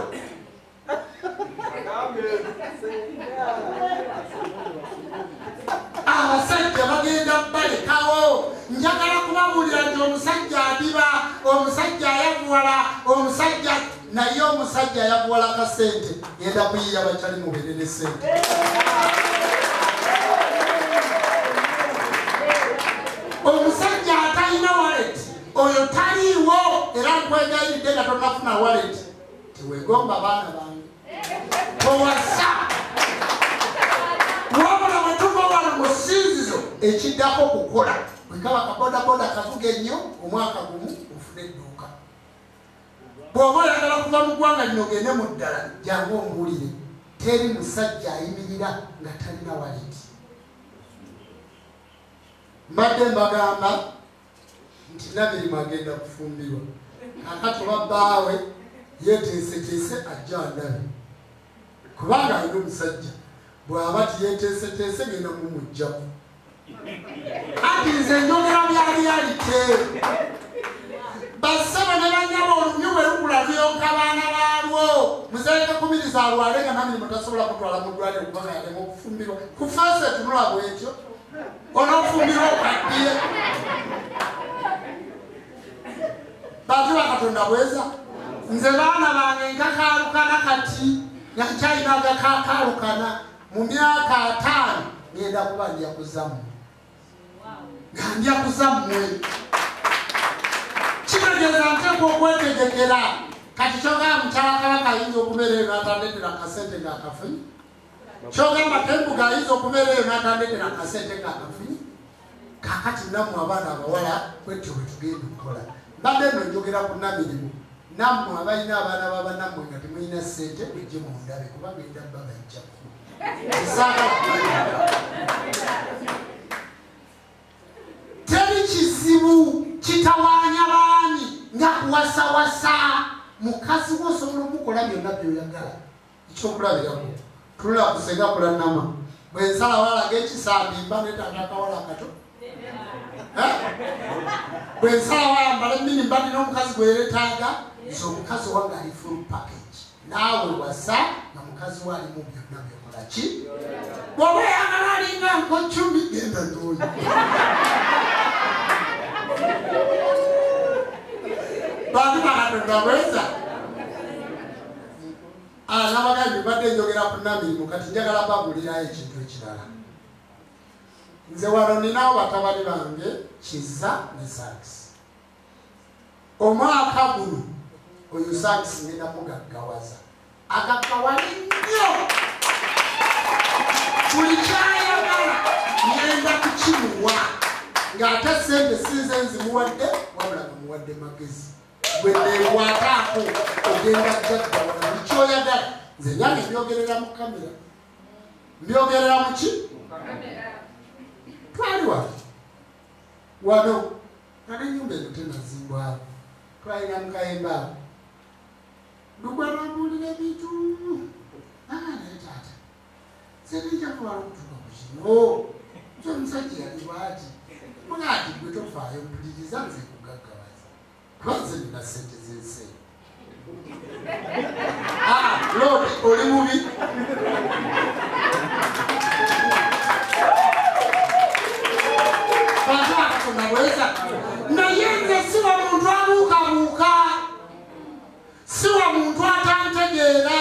Abasajja bagenda balekawo. Njagala kubabuulira nti omusajja adiba, omusajja ayavuwala, omusajja naye omusajja ayavuwala kasente yenda kuyiya bakyali mubeere ne ssente. Omusajja atalina wallet oyo taliiwo era nkwegayiridde nga tonafuna wallet teweegomba baana bange owasa wabula bwe tuva wano mu ssinzizo ekiddako kukola bwekaba kabodaboda kavuga ennyo omwaka gumu ofuna edduuka. Bw'oba oyagala kuva mu ggwanga lino ogende mu ddala jangu omuwulire teri musajja ayimirira nga talina wallet. Mbadde mbagamba nti Namirimu agenda kufumbirwa kakati babbaawe yeeteeseteese ajja andabe kubanga alina omusajja bw'aba tiyeeteeseteese genda mumugjaku anti nze njogera byali yalite basaba ne banyama olumyu bwe lukulabyoka baana baalwo muzaleke kumiriza alwale nga Namirimu tasobola kutwala mu ddwaliro kubanga yalema okufumbirwa ku feesi etunula bwetyo onofumbirwa okaddiye bantu ba Katonda bweza nze baana bange nkakaalukana kati nga nkyalina agakakaalukana mu myaka 5 ngenda kuba ndyakuzammwe nga ndyakuzammwe kitegeeza nteekwa okwetegekera kati kyogamba mukyala Kabaka ayinza okubeera eyo n'atandetera akasente ng'akafunyi kyogamba Tembuga ayinza okubeera eyo n'atandetera akasente ng'akafunyi kakati nammwe abaana abawala kwetyo bwe tugenda okukola. Mbadde nno njogera ku Namirimu nammwe abalina abaana b'abannammwe nga temulina ssente mujje mundabe kubanga endabba bajjaku teri kizibu kitawaanya baami nga kuwasawasa mukazi wo osobola omukola byonna byoyagala ekyokulabirako tulula kusenga kulannama bwe nsala walaga ekisambi mba netaaga akawala akato bwe nsala wayambala emmini mba nina omukazi gwe yeetaaga nti omukazi owange ali full package naawe wasa nga mukazi we alimu byonna byokolaki bw'oba oyagala alinga nkocumi genda ntoyi bantu bakatonda bweza nabagambye mbadde njogera ku Namirimu kati njagala bagulirayo ekintu ekirala. Nze wano ninawo batabani bange Kiza ne Sax. Omwaka guno oyo Sax ngenda mugaggawaza agaggawala nnyo buli kyayagala ngenda kukimuwa ng'ate sente sinze nzimuwadde wabula nga muwadde magezi bwe neekwataako ogenda jaggawala buli kyoyagala. Nze nyange mbyogerera mu kamera mbyogerera mu ki twali wano kale ennyumba eno tenazimbwawo twalina mukayembaawo lugwanambuulira ebintu naye taata seninjakuwala okutuuka ku kino kyomusajja yali bwati muga ati gwe tofaayo mpuliriza nze kugaggawaza kuba nze nina ssente z'ensi Lord oli mubi bantu bakatonda bweza naye nze siwa muntu abuukabuuka siwa muntu atantegeera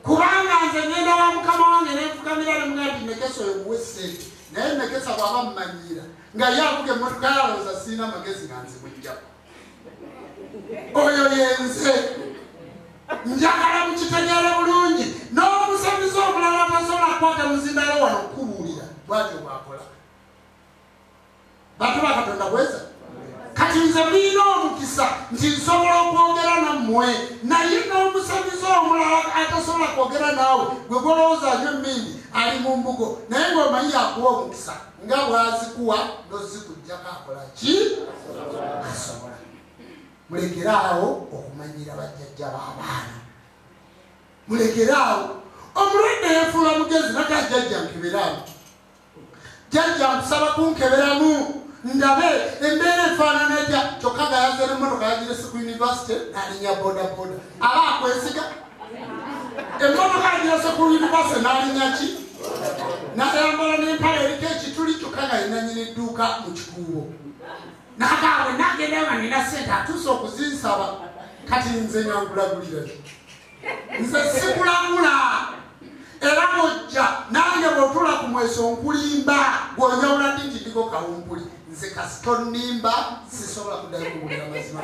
kubanga nze ngenda wa mukama wange nenfukamira nemugandi nekesa oyo muwe ssente naye nekesa bwaba mumanyiira nga ye avuga emmotoka yalowooza sirina magezi nga nzimujjaku oyo yenze njagala mukitegeere bulungi n'omusamizi omulala tasobola kukwata muzindalo wano okukubuulira bwatyo bwakola. Bantu bakatonda bweza kati nze nina omukisa nti nsobola okwogera nammwe naye n'omusamizi omulala atasobola kwogera naawe gwe gwolowooza nyo mmindi ali mu mbugo naye ng'omanyi akuwa omukisa nga bwazikuwa n'ozikujjako akola ki mulekeraawo okumanyira bajjajja b'abaana mulekeraawo omulwadde yeefuula mugezi nakajjajja nkeberamu jjajja nkusaba kunkeberamu ndabe embeera efaanana etya kyokka gayaze n'emmotoka yagirese ku yunivasite n'alinya bodaboda aba akwesiga emmotoka yagirese ku yunivasite n'alinya ki n'ayambala n'empala eriko ekituli kyokka nga yinanyina edduuka mu kikuubo n'agaawe n'agenda nga nina sente atuuse okuzinsaba kati nze nyankulagulira nze sikulagula era bw'ojja nange bw'otula ku mweso nkulimba bw'onyawula ddi nti ndiko kawumpuli nze kasito nnimba sisobola kuddayo kuwulira mazima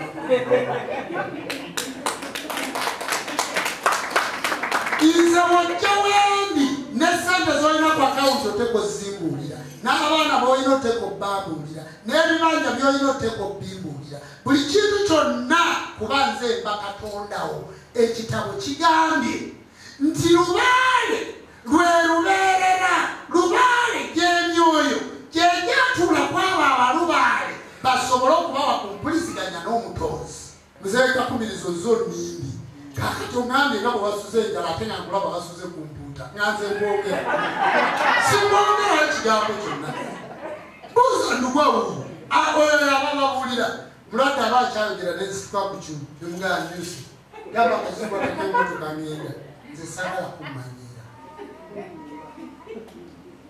nze bw'ojja wendi ne sente z'olina ku akawunti oteko zimbuulira n'abaana b'olina oteko bambuulira n'ebibanja by'olina oteko bimbuulira buli kintu kyonna kuba nze mba katondawo ekitabo kigambye nti lubaale lwe lubeerera lubaale gy'emyoyo gyegyatuula kwabo abalubaale basobole okubawa ku mpuliziganya n'omutonzi muzeekakumirizo zo nnimbi kakati oŋŋambye nga bwe basuze enjala ate nga nkulaba basuze ku mpuuta nganze ngwogera simwogerayo ekigambo kyonna buuza ndugwawu oyo aba babuulira mulwadde aba akyayogera nenzituka ku kyuma nemugala nyusi gamba akazibwatako emotoka ngenda nze saagala kummanyira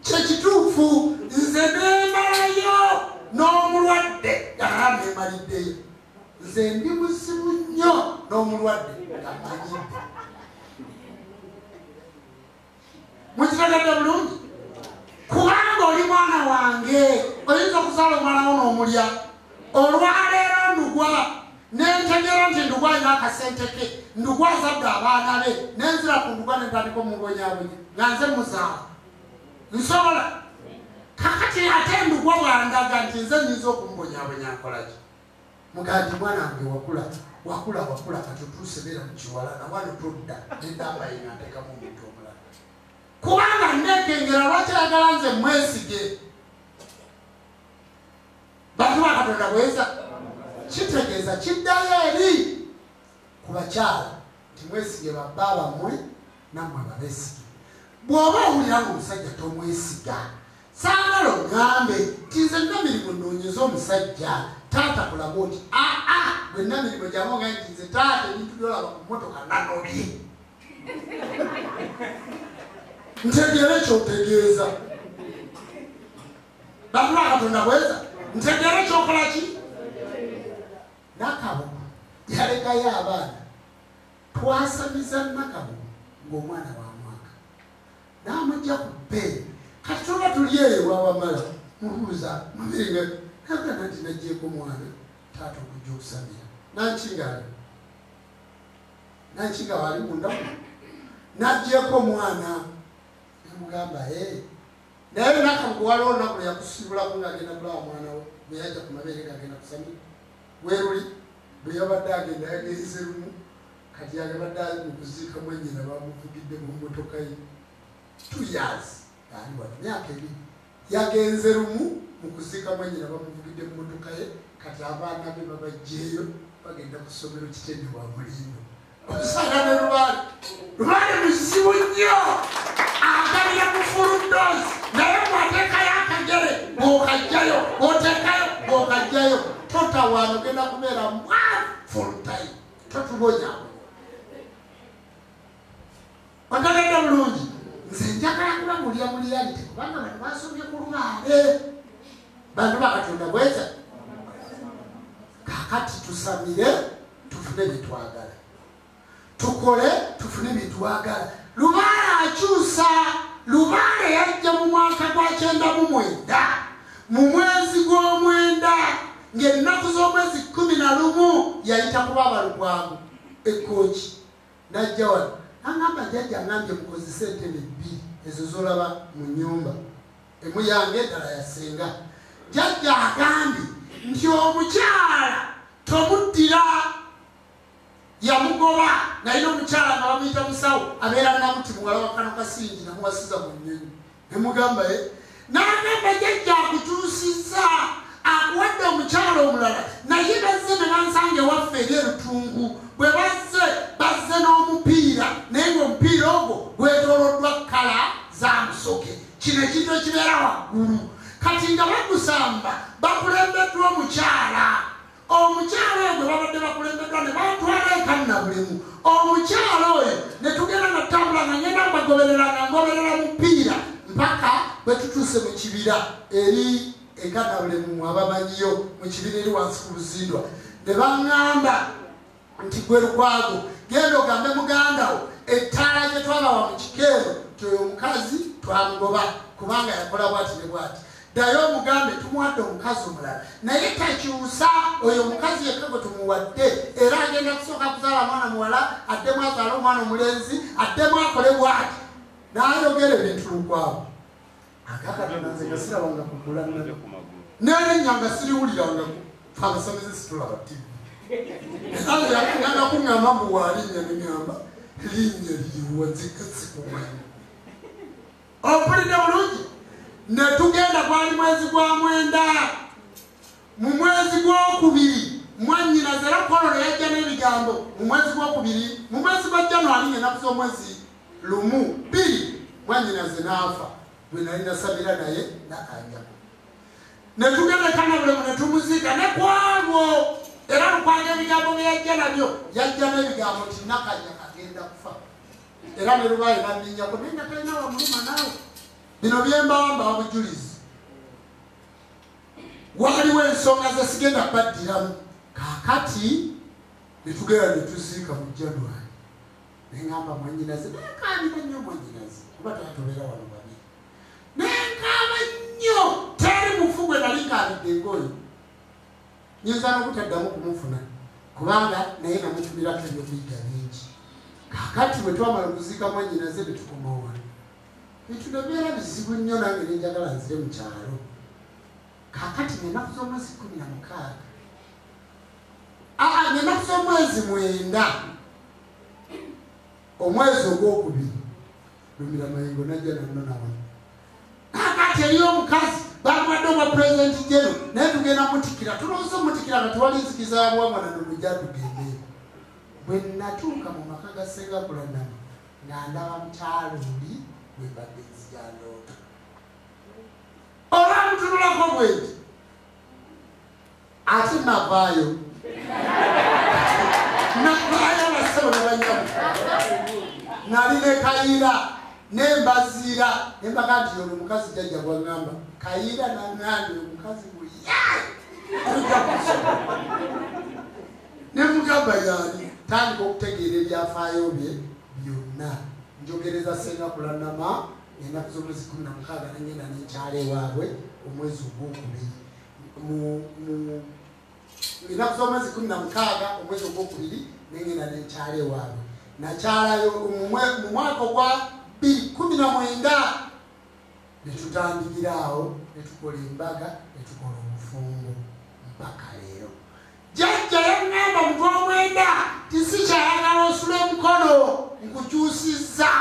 kyekituufu nze neemalayo n'omulwadde aa neemaliddeyo nze ndi musimu nnyo n'omulwadde amanyidde mukiragadde bulungi kubanga oli mwana wange oyinza okuzaala omwana wo n'omulya olwaleero ndugwa nentegera nti ndugwa alina akasente ke ndugwa azadde abaana be nenzira ku ndugwa nentandika omubonyaabonye nga nze muzaala nsobola kakati ate ndugwa bwandaga nti nze nyinza okumubonyabonya nkolaki muganti mwana wange wakula kati otuuse beera mu kiwalana wano todda nendamba yina nteekamu omuntu omulala kubanga nekengera lwaki ayagala nze mwesige bantu ba Katonda bweza kitegeeza kiddayo eri ku bakyala nti mwesige babbaaba mmwe nammwe babesige bw'oba owulira nga omusajja tomwesiga saagala ogambe nti nze nnamirimu nnoonyeza omusajja taata kulaba oti bwe nnamirimu gyamu nga nti nze taata ebintu byolaba ku mmotoka nanobye ntegere ekyotegeeza bantu ba Katonda bweza ntegere ekyokola ki Nakabugu yalekayo abaana twasamiza Nakabugu ng'omwana wa mwaka n'amujja ku bbeere kati tuba tuli eyo wawamala mubuuza mubiringa nagana nti nagyeko mwana taata okujja okusamira nankinga wali mundamu nagyeko omwana nemugamba naye Nakabugu waliwo olunaku lweyakusibulaku ng'agenda kulawa mwana we bweyajja ku mabeere ng'agenda kusamira weruli bwe yabadde agenda yagenze lumu kati yagabadde ali mu kuziika mwenyina bamuvugidde mu mmotoka ye 2 years ali wano myaka 2 yagenze lumu mu kuziika mwenyina bamuvugidde mu mmotoka ye kati abaana be babajjeeyo bagenda ku ssomero Kitende wa Mulindo okusanga ne lubaale muzibu nnyo agalira ku fuludoozi naye bw'ateekayo akagere bw'okajjayo bw'oteekayo bw'okajjayo totawaana ogenda kubeera mwavu full time totubonyawo otegedde bulungi nze njagala kuba mulya mulyanite kubanga bantu basomye ku lubaale bantu ba Katonda bweza kakati tusamire tufune byetwagala tukole tufune byetwagala lubaale akyusa lubaale yajja mu mwaka gwa 99 mu mwezi gw'omwenda ng'ennaku z'omwezi 11 yayita kuba abalugwamu ekkooki najja wano nangamba jjajja ngambye mukozese entebe 2 ezo zolaba mu nnyumba emu yange eddala yasenga jjajja agambye nti omukyala tomuddira yamugoba nalina omukyala nga bamuyita musawo abeera namuti muwala wa Kano Kasingi namuwasiza mu nnyonyi nemugamba n'agamba jjajja akukyusizza akuwadde omukyala omulala naye bazze ne bansange waffe lyaffe eryerutungu bwe bazze n'omupiira naye ng'omupiira ogwo gwetooloddwa kkala za musoke kino ekintu ekibeera waggulu kati nga bagusamba bakulembeddwa omukyala omukyala ogwe babadde bakulembeddwa ne batwala ekannabulemu omukyala oyo ne tugenda natambula nga ngenda mbagoberera nga ngoberera mupiira mpaka bwe tutuuse mu kibira eri ekannabulemu abamanyiyo mu kibira eri wansi ku luzindwa ne baŋŋamba nti gwe Lukwago genda ogambe mugandawo ettaala gye twabawa mu kikeero tyoyo omukazi twamugoba kubanga yakola bwati ne bwati ddayo omugambe tumuwadde omukazi omulala naye takyusa oyo omukazi yekka gwe tumuwadde era agenda kusooka kuzaala mwana muwala addemu azaala omwana omulenzi addemu akole bwati n'ayogera ebintu Lukwago agakatonanze nga sirabanga kugula n'erinnya nga siriwuliranga abasomezi situlaba tivi nga kuŋŋamba mbu waalinnya neŋŋamba linnya liriwa nzikasikumanyi opulidde bulungi ne tugenda gwali mwezi gwa 9 mu mwezi gw'okubiri mwannyinaze era kololo yajja n'ebigambo mu mwezi gw'okubiri mu mwezi gwa Januari ng'ennaku z'omwezi 1-2 mwannyinaze n'afa bwe nali nasabira naye nakanjako ne tugenda ekannabulemu ne tumuziika ne kwalwo era Lukwago ebigambo bye yajja nabyo yajja n'ebigambo nti nakanya agenda kufa era ne lubaye nanninyako naye nga talina wamuluma naawe bino byembawamba wabujulizi waliwo ensonga ze sigenda kubaddiramu kaakati ne tugenda ne tuziika mu Januari neŋŋamba mwannyinaze nenkaabira nnyo mwannyinaze kuba tatolera wano babiri nenkaaba nnyo teri mufu gwe nali nkaabidde engoye nyinza n'obutaddamu kumufuna kubanga naye namutumirako ebyokuyiga bingi kaakati bwe twamala okuziika mwannyinaze ne tukomawa bintu nebeera bizibu nnyo nange nenjagala nzire mu kyalo kaakati ngenaku z'omwezi 16 ngenaku z'omwezi 9 omwezi ogwokubiri lumira mayengo najja nannonawa kaakati eriyo omukazi bamuwadde obwa pulezidenti jeno naye tugenda mutikira tulowooza omutikira nga tewali nzikiza ya bwanga nanolujja tugende bwe natuuka mu maka ga Ssengakulanama nga ndaba mukyaluli bwe mbadde nzijandooka olwamutunulako bwenti ate navaayo abasebo ne banyamu nali ne Kayiira nembaziira nembaga nti ono omukazi jjajja bwaŋŋamba Kayiira naŋŋambye omukazi nemugamba yaani tandika okutegeera ebyafaayo bye byonna njogereza Ssengakulanama ennaku z'omwezi 16 nengenda nenkyala ewaabwe omwezi ogwokubiri ennaku z'omwezi 16 omwezi ogwokubiri nengenda nenkyala ewaabwe nakyalayo mu mwaka ogwa 2019 netutandikiraawo netukola embaga netukola obufungo mpaka leero jjajja yaŋŋamba mu gw'omwenda tisikyayagala osula omukono nkukyusizza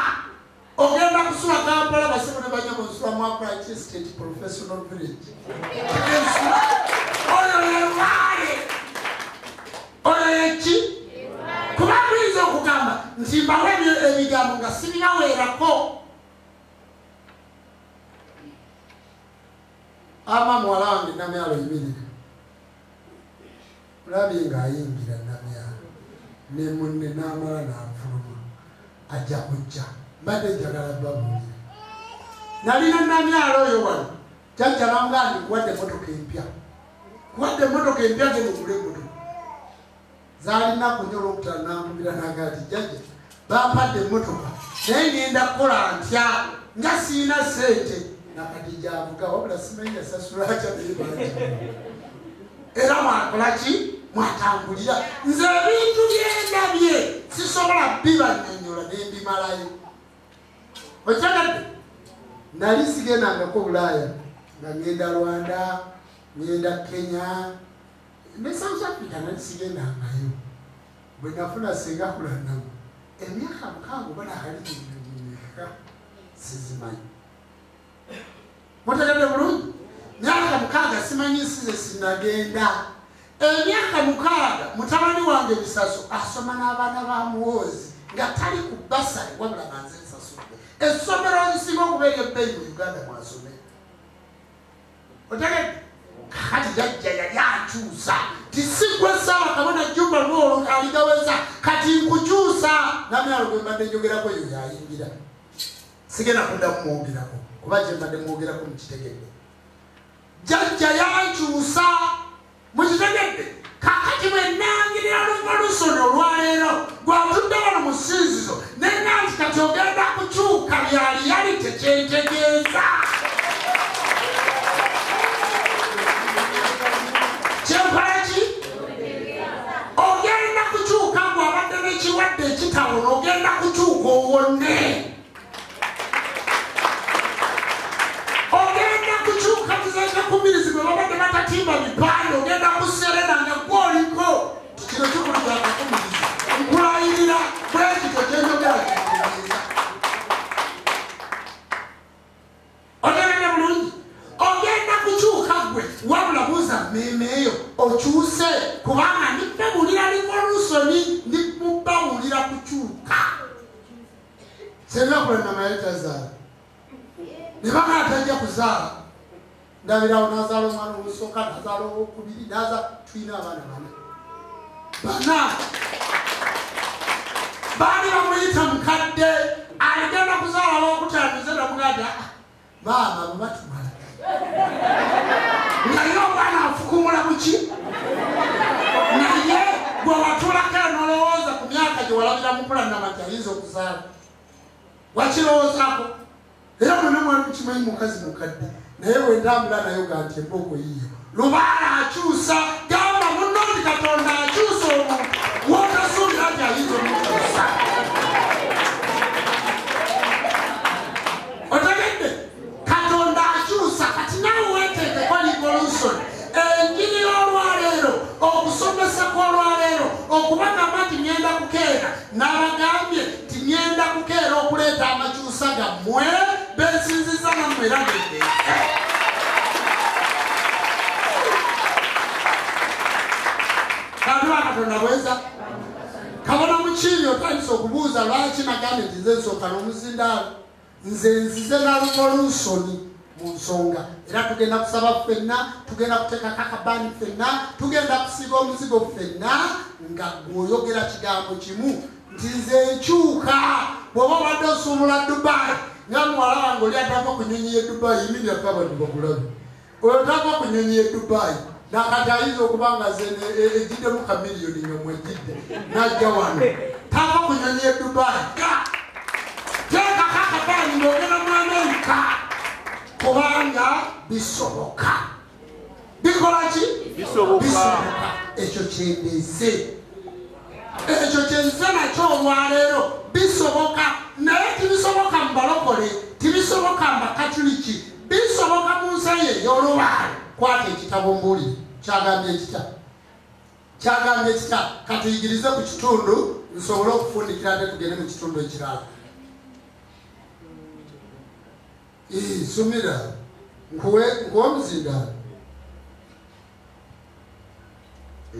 ogenda kusula Kampala basebo ne banyama nsula mu Akwati State Professional Village oyo yewaale oyo yeki kuba muyinza okugamba nti mbawe ebigambo nga sibinaweerako ama muwala wange Namyalo yimirira mulabye ng'ayingira Namyalo ne munne n'amala n'anfuluma ajja kujja mbadde njagala babuulira nalina Namyalo oyo wano jjajja bamugamba nti kuwadde emmotoka empya kuwadde emmotoka empya geno ogule emmotoka zaalina kunyola okutala nankubira nagati jjajja bampadde emmotoka naye ngenda kukola ntya nga siina ssente nakati gyavuga wabula simanyi yasasulakya naye era mwakolaki mwatambulira nze ebintu byendabye sisobola bibanyonyola nembimalayo okyagadde nali sigendangako Bulaaya nga ngenda Rwanda ngenda Kenya ne South Africa nali sigendangayo bwe nafuna Ssengakulanama emyaka 6 banahaliyeka sizimanyi mutegadde bulungi myaka 6 simanyi nsize sinagenda emyaka 6 mutabani wange Bisaso asoma n'abaana ba Muhoozi nga tali ku basari wabula nga nze nsasudde essomero lisinga okubeera ebbeeyi mu Uganda mwasome otegedde kati jajja yali akyusa tisigwe Saawa Kabona Jjumba lwolwo aligaweza kati nkukyusa namyalo gwe mbadde njogerako eyo yayingira sigenda kudda kumwogerako kuba gye mbadde mwogerako mukitegedde jajja yankyusa mukitegedde kakati bwe nangirira Revolution olwaleero gwatudde wano mu ssinzizo nenanti kati ogenda kukyuka byali yali tekyentegeeza kyemparaki ogenda kukyuka gwabadde n'ekirwadde ekitawona ogenda kukyuka owonne ogenda kukyuka kizaika kumirizibwe babadde batatimba bipande ogenda kuserera nga gwoliko kino kikulu kyakakumiriza nkulayirira bwekityo kyenjogera kitegeeza otegedde bulungi ogenda kukyuka gwe wabula buuza mmeeme eyo okyuse kubanga ndibabulira Revolution ndibabulira kukyuka senakula namayetazaala ne banga atajja kuzaala ndabirawo nazaala omwana omusooka nazaala owokubiri tulina abaana bana baali bamuyita mukadde agenda kuzaala wokutamize namugada maama bwebatumala naye omwana afukumula muki naye gwe watulako enolowooza ku myaka gye walabira mukula namati ayinza okuzaala wakirowoozaako era mwena mwali mukimanyi mukazi mukadde naye wentambula nayo ga nti emboko yiyo Lubaala akyusa gamba munno nti Katonda akyusa omuntu wotasuubira nti ayinza omukyusa otegedde Katonda akyusa kati nawe weeteekeko Revolution enjiri y'olwaleero okusomesa kw'olwaleero okubagamba nti ngenda kukeera n'abagambye ti ngenda kukeera okuleeta amakyusa gammwe bensinziza nammwe era gedde kantu Katonda bweza Kabona Mukiibi otandise okubuuza lwaki nagambye nti nze nsooka n'omuzindaalo nze nzize na Revolution mu nsonga era tugenda kusaba ffenna tugenda kuteekako akabaani ffenna tugenda kusiga omuzigo ffenna nga gw'oyogera kigambo kimu nti nze nkyuka bw'oba obadde osuubula Dubai nga muwala wange oli atava ku nnyonyi y'e Dubai yimirira kabadi bakulabe oyo tava ku nnyonyi y'e Dubai nakati ayinza okuba nga ze egiddemu kamiliyoni nyomwe ejidde najja wano tava ku nnyonyi y'e Dubai teekako akabaani ng'ogenda mu Amerika kubanga bisoboka bikola ki bisoboka ekyo kyendeze ekyo kyenze nakyo olwaleero bisoboka naye tibisoboka mu balokole tibisoboka mu bakatuliki bisoboka mu nsi ey'olubaale kwata ekitabo mbuli kyagambye ekita katuyigirize ku kitundu nsobole okufundikira ate tugende mu kitundu ekirala sumira nkuwe omuzindaalo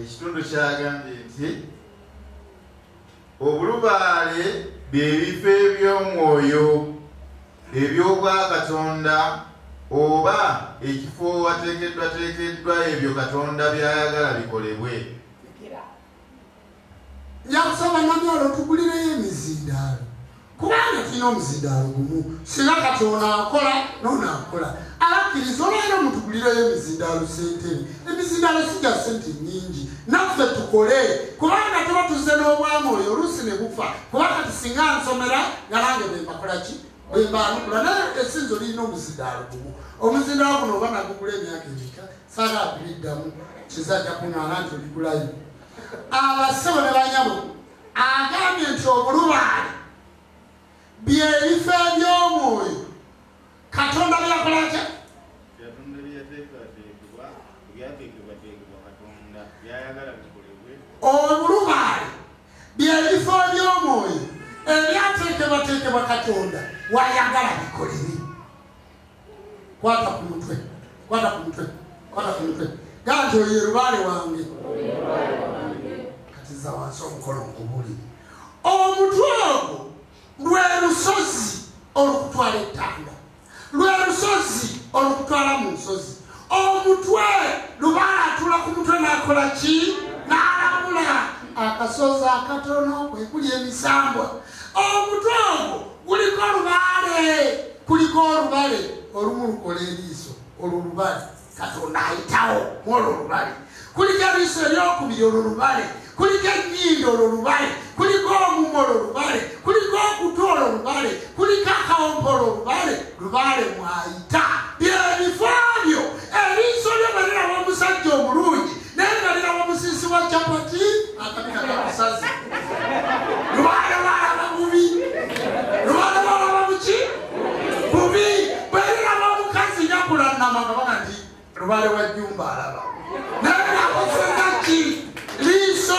ekitundu kyagambye nti obulubaale by'ebifo eby'omwoyo eby'obwakatonda oba ekifo wateekeddwateekeddwa ebyo Katonda by'ayagala bikolebwe. njakusaba namyalo tugulireyo emizindaalo kubanga tulina omuzindaalo gumu singa Katonda akola noonakola abakkiriza olwaliro mutugulireyo emizindaalo sentebe emizindaalo sijja sente nnyingi naffe tukole kubanga tuba tuzze n'obwamu oyo oluusi ne bufa kuba kati singa nsomera nga nange bembakolaki bwembanukula naye essinzo lirina omuzindaalo gumu omuzindaalo guno oba nagugula emyaka emika saala abiddamu kizajja kuŋŋaana nti oligulayo abassebo ne banyabo agambye nti obulubaale by'ebifo eby'omwoyo Katonda byakola atya obulubaale by'ebifo eby'omwoyo ebyateekebwateekebwa Katonda wayagala bikolere kwata ku mutwe ganti oyo lubale wange kati za wansi omukono nkubuli omutwe ogwo lwe lusozi olukutwala ettanda lwe lusozi olukutwala mu nsozi omutwe lubala atula ku mutwe n'akola ki n'alabula akasozi akatono kwe kuli emisambwa omutwe ogwo kuliko olubale olumu lukola eriiso olwo lubale Katonda ayitawo mwolwo lubale kuliko eriiso eryokubiri olwo lubale kuliko ennyindo olwo lubale kuliko omumwa olwo lubale kuliko okutu olwo lubale kuliko akawompo olwo lubale mwayita byebifo byo eriiso lyo baliraba omusajja omulungi naye baliraba omusisi wa capati akabina kamusazi lubale balaba bubi lubale balaba buki bubi baliraba omukazi nyakulanama kabaga nti lubale wa jjumba alaba naye nakosengaki liiso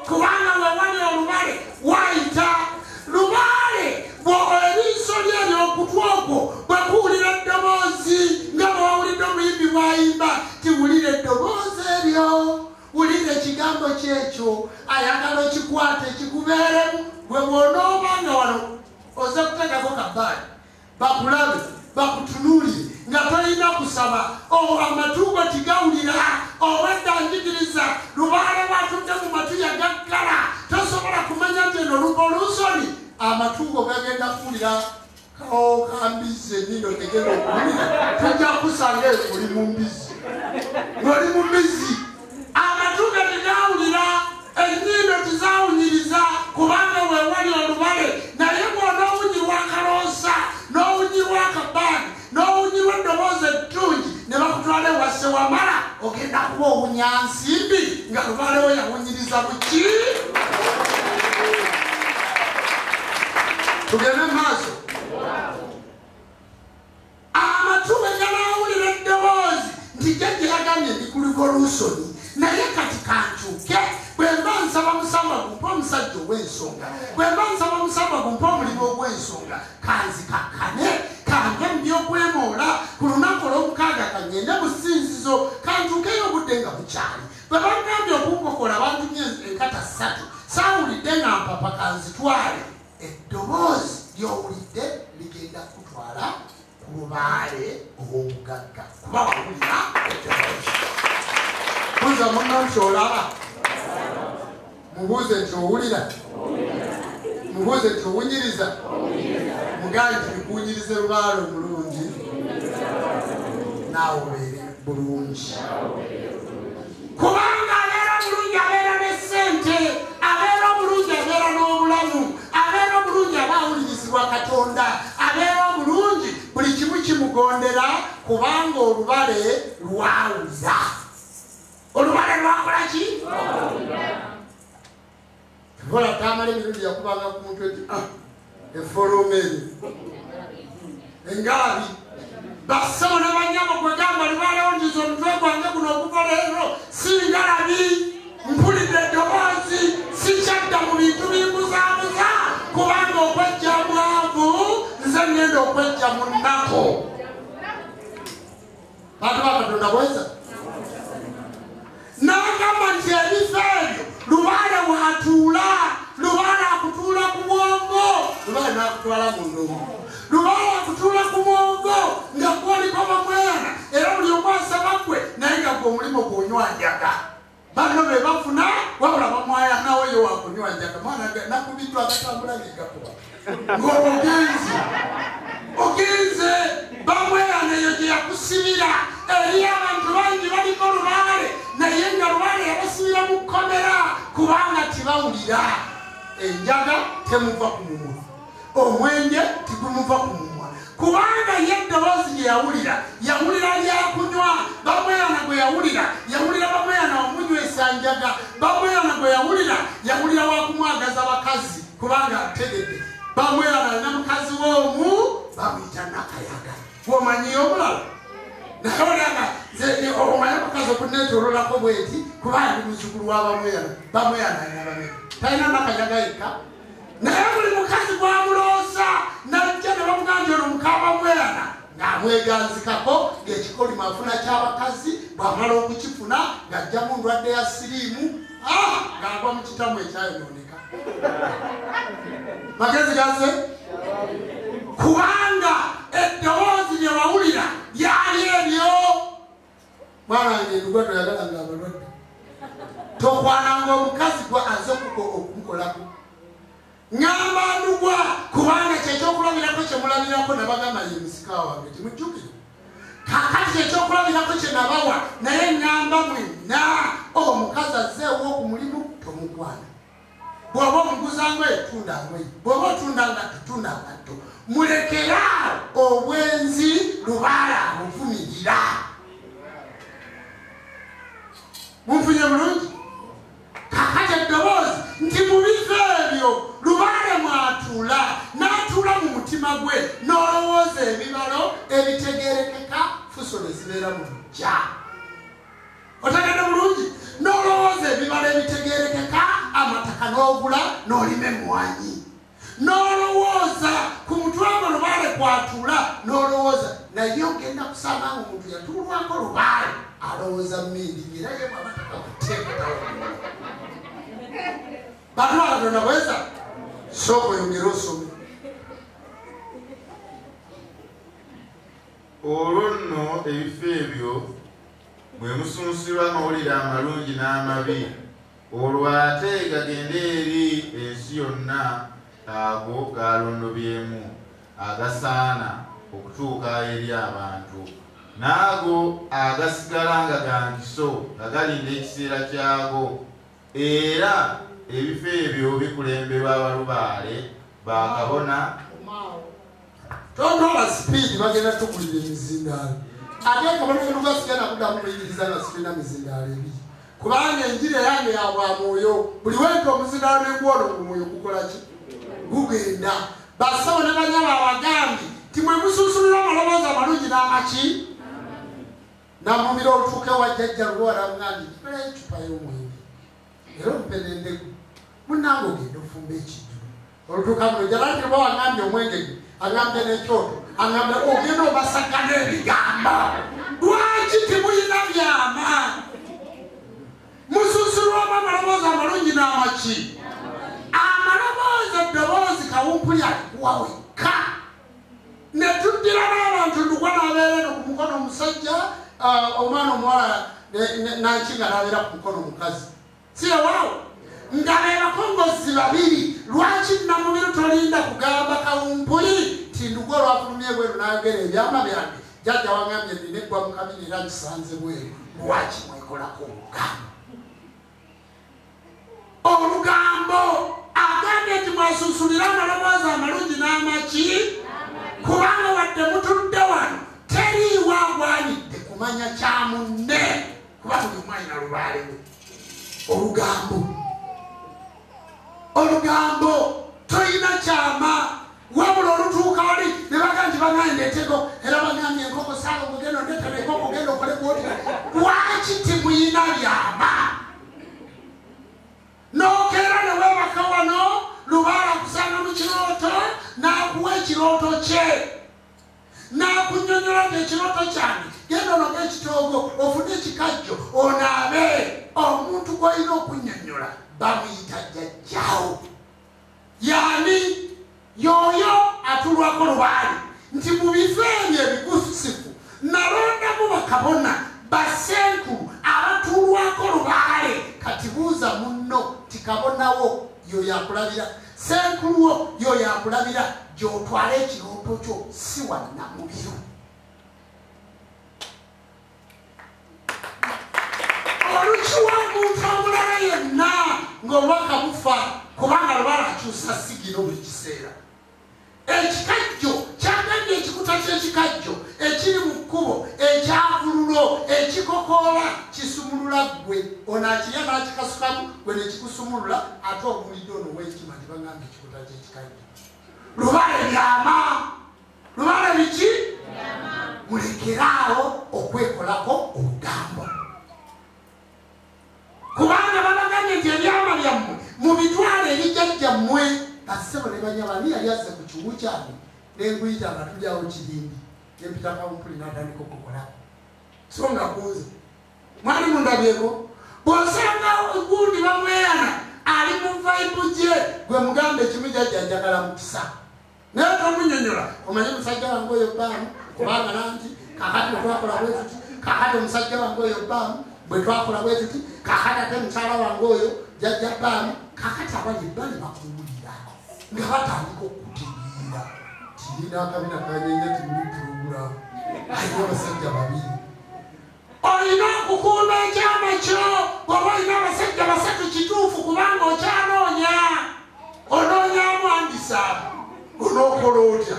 kubanga wewali olubale wayita lubale eriiso lyeryo okutwa okwo bwekuwulira eddoboozi nga bwewawulidde omuyimbi bwayimba tiwulira eddoboozi eryo wulira ekigambo kyekyo ayagala ekikwata ekikubeeremu bwe bwonoobanga wano oze kuteekako kabbaali bakulabe bakutunuulire nga tolina kusaba amatugo tigawulira obwedda njigiriza lubale lwatudde mu matu yagaggala tosobola kumanya nti eno olusoni amatugo gagenda kuwulira kawo kambizi ennyindo tegenda okuwulira tojja kusanga oli mu mbizi ng'oli mu mbizi amatugo tigawulira ennyindo tizawunyiriza kubanga weewali olubale naye bw'onoowunyirwa akaloosa n'owunyirwa akabaani n'owunyirwa eddoboozi ettungi ne bakutwala ewase wamala ogenda kuba owunyansimbi nga lubalewo yawunyiriza buki tugende maaso amatuba ganaawulira eddoboozi nti jjajjeragamye ndikuliko olusoni naye kati kankyuke bwe mba nsaba musamba gumpa omusajja ow'ensonga bwe mba nsaba musamba gumpa omulimu ogw'ensonga kanzikakkane kange mu by'okwemoola ku lunaku olw'omukaaga kangende mu ssinzizo kantuukeyo obudde nga bukyali bwe bagambye okunkokola bantumye enkata 3 saawulidde nga mpapa kanzitwale eddoboozi ly'owulidde ligenda kutwala ku lubaale obw'obugagga kuba wawulira eddoboozi buuza munnansi olaba mubuuze nti owulira mubuuze nti owunyiriza mugaye nti bikuwunyirize lubaale omulungi naawe obeere bulungi kubanga abeera omulungi abeera n'essente abeera omulungi abeera n'obulamu abeera omulungi aba awulirizibwa Katonda abeera omulungi buli kimu kimugondera kubanga olubale lwawulira olubale lwakola ki vola tamala emirundi yakubanga ku muntu eti efolomeri engalabi bassebo ne banyama kwegamba lubalewo njiza omutwe gwange guno okukola ero si ngalabi mpulidde eddoboozi sikyadda mu bintu bimbuzaabuza kubanga okwejja mwavu nze ngenda okwejja mu nnako bantu bakatonda bweza n'agamba nti ebifo ebyo lubale watuula lubale akutuula ku mwongo lubale n'akutwala mu ndomo lubale akutuula ku mwongo nga gwoliko bamwana era buli okwasaba gwe naye nga gwe omulimu gwonywanjaga banno be bafuna wabula bamwayanawo yo wakunywanjaga mwana nakubiddwa agatambula gegakuba ng'ogenze bamweyana eyo gye yakusibira eri abantu bangi baliko lubale naye nga lubale yabasibira mu kkomera kubanga tibawulira enjaga temuva ku mumwa omwenge tigumuva ku mumwa kubanga ye eddoboozi lye yawulira lyakunywa bamweyana gwe yawulira bamweyana wamunywesa njaga bamweyana gwe yawulira wakumwagaza bakazi kubanga ategedde bamweyana alina mukazi w'omu bamuyita nakayaga womanyiyo omulala naye olanga omanya mukazi okuneetoololako bweti kubanga ndi muzukulu wa bamweyana alina bameka talina nakayaga yekka naye buli mukazi gwamuloosa najja ne bamugambye ono mukaba bamweyana ng'amweganzikako ng'ekikolimo afuna ky'abakazi bw'amala okukifuna ng'ajja mu ndwadde ya siriimu ng'agwa mu kitamu ekyayonooneka. Magezi gaze kubanga eddoboozi lye wawulira lyali eryo. Mwana wange endugwa toyagalanga abalwadde, tokwananga omukazi gwe aze okumukolako. Ngamba ndugwa kubanga kyekyokulabirako kyemulabirako nabagamba ye musika wange timujjukire. Kakati kyekyokulabirako kye nabawa naye ngamba mwenna omukazi azzeewo ku mulimu tomugwana. Bw'oba omuguza ngoye tunda ngoye, bw'oba otunda ngatto tunda ngatto. Mulekera obwenzi lubaala abuvumirira. Munfunye bulungi? Kakati eddoboozi nti mu bifo ebyo lubaale mwatuula n'atuula mu mutima gwe n'olowooza ebibalo ebitegeerekeka fuso ne zibeera mu lujja. Otegedde bulungi? N'olowooza ebibalo ebitegeerekeka amataka n'ogula n'olima emmwanyi. N'olowooza ku mutwe gwo lubaale kwatuula n'olowooza naye ogenda kusanga omuntu yatuulwako lubaale alowooza mmindi era ye bw'amataka kuteekatawo. Bantu Katonda bweza sooka oyongere osome. Olwo nno ebifo ebyo bwe musunsirwa amawulire amalungi n'amabi, olwo ate gagende eri ensi yonna ago galondobyemu agasaana okutuuka eri abantu, n'ago agasigala nga gankiso nga galinda ekiseera kyago. Era ebifo ebyo bikulemberwa abalubaale bakabona. Tondola sipiidi bagenda tukulira emizindaalo. Ate kabona enuga sigenda kuddamu kuyigiriza nga sirina mizindaalo ebiri. Kubanga enjiri yange ya bwa mwoyo buli wente omuzindaalo n'egwono ku mwoyo gukola ki? Gugenda. Basawo ne banyaba abagambi ti mwe mususulira amaloboozi amalungi n'amaki? Namumira olutuuke wa jjajja lwala mugandi kikola ecupa y'omwenge. Era omupene endegu munange ogenda ofumba ekijjulo. Olutuuka muno jalatibwa wangambye omwenge gwe agambye n'ekyoto agambye ogenda obasaka n'ebigambo. Lwaki timulina byama? Mususulwamu amaloboozi amalungi n'amaki? Amaloboozi eddoboozi kawumpuli alikuwa wekka. Ne tuddira n'abantu ndugwa n'abeera ku mukono omusajja omwana omuwala nankinga n'abeera ku mukono omukazi. Siyewaawo nga beebakongozi babiri. Lwaki Namubiru tolinda kugamba kawumpuli ti ndugwa olwafulumye bweru n'ayogera ebyama byange jjajja wangambye nina eggwa mu kabiri era nkisanze bweru. Lwaki mwekolako olugambo? Olugambo agambye nti mwasusulira amaloboozi amalungi n'amaki? Kubanga wadde mutudde wano teriiwo agwanidde kumanya kya munne kuba buli mwalina lubaale we. Olugambo toyina kyama wabula olutuuka wali ne baga nti bangambye ndeeteko era bagambye enkoko saala omugendo ndeetera enkoko ogenda okole gwoti. Lwaki timuyina byama? N'okeera ne weebaka wano lubaala kusanga mu kirooto n'akuwa ekirooto kye n'akunnyonnyola nti ekirooto kyange genda onoga ekitoogo ofune ekikajjo onaabe. Omuntu gw'olina okunnyonnyola bamuyita jjajjaawo. Yaani y'oyo atulwako lubaale nti mu bifo ebyo ebigusifu nalondamu bakabona basenkulu abatuulwako lubaale. Kati buuza munno ti kabonawo y'oyo akulabira, senkuluwo y'oyo akulabira gy'otwala ekirooto kyo si wa Namubiru. Olukiwa omuntu omulala yenna ng'obubaka bufa kubanga lubaale akyusa sigino buli kiseera. Ekikajjo kyagambye ekikuta ky'ekikajjo ekiri mu kkubo ekyavululo ekikokoola kisumulula ggwe. Ono akirya n'akikasukamu gwe ne kikusumulula ate ogulidde ono w'ekima nti bagambye ekikuta ky'ekikajjo. Lubaale byama. Lubaale biki? Mulekeraawo okwekolako olugambo. Kubanga babagambye nti ebyama byammwe mubitwale eri jjajjammwe. Basebo ne banyaba ani yali azze ku kiwu kyange n'enguyita nga tulyawo kirindi yempita kampuni n'atandika okukola so nga kuuze mwali mundabyeko bw'osanga gundi bamweyana ali mu vibe gye gwe mugambe ekimu jjajja njagala mukisa naye tomunyonyola omanyi musajja wange oyo bbaamu kubanga nanti kakati bwe twakola bwe tuti kakati omusajja wange oyo bbaamu bwe twakola bwe tuti kakati ate mukyala wange oyo jjajja bbaamu kakati abali bali bakuwulira nga batandika okutegeera kirina akabina kanyenye timuli puroguramu ayina abasajja babiri olina okukuuma ekyama kyo bw'oba olina abasajja basatu kituufu kubanga okyanoonya onoonyamu andisaabu onookola otya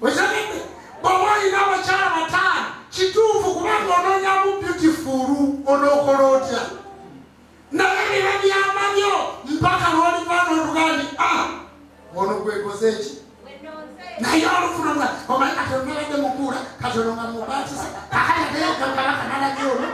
wekyagende bw'oba olina abakyala bataano kituufu kubanga onoonyamu beautifulu onookola otya naye biba byama byo mpaka lwolivaana olugandi ono gwekoze eki naye olufuna mwa omanyi katono nabadde mukuula katono nga mubatisa kakatateyokakalaka nalabyono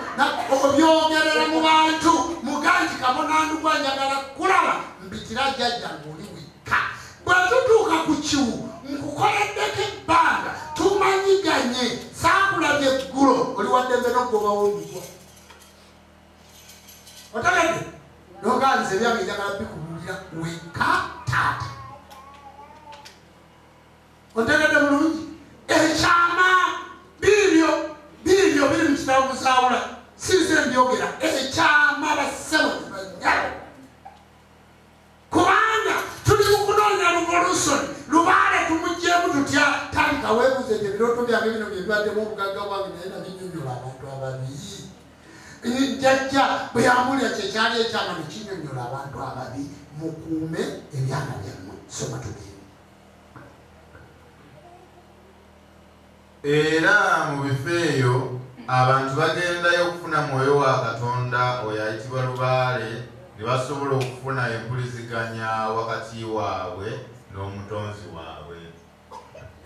obyogerera mu bantu muganti kabonandugwa njagala kulaba mbitira jjajja ng'oli wikka bwe tutuuka ku kiwu nkukoleddeko ebbanga tumanyiganye saakulabye eggulo oli waddembe n'ogobawo ndugwa otegedde noganze ebyange njagala bikubulira wekka taata otegedde bulungi ekyama bibyo biri mu kitabo musaawula sinze mbyogera ekyama bassebo banyalo kubanga tuli mu kunoonya revolution lubaale tumugyemu tutya tandika weebuze ebyo ebirooto byange bino byebibaddemu obugagga bwange naye nabinyonyola abantu ababiri jjajja bwe yambulira kyekyali ekyama nekinyonyola abantu ababi mukuume ebyana byammwe soma tugenda era mu bifo eyo abantu bagendayo okufuna mwoyo wa Katonda oyo ayitibwa lubaale ne basobola okufuna empuliziganya wakati waabwe n'omutonzi waabwe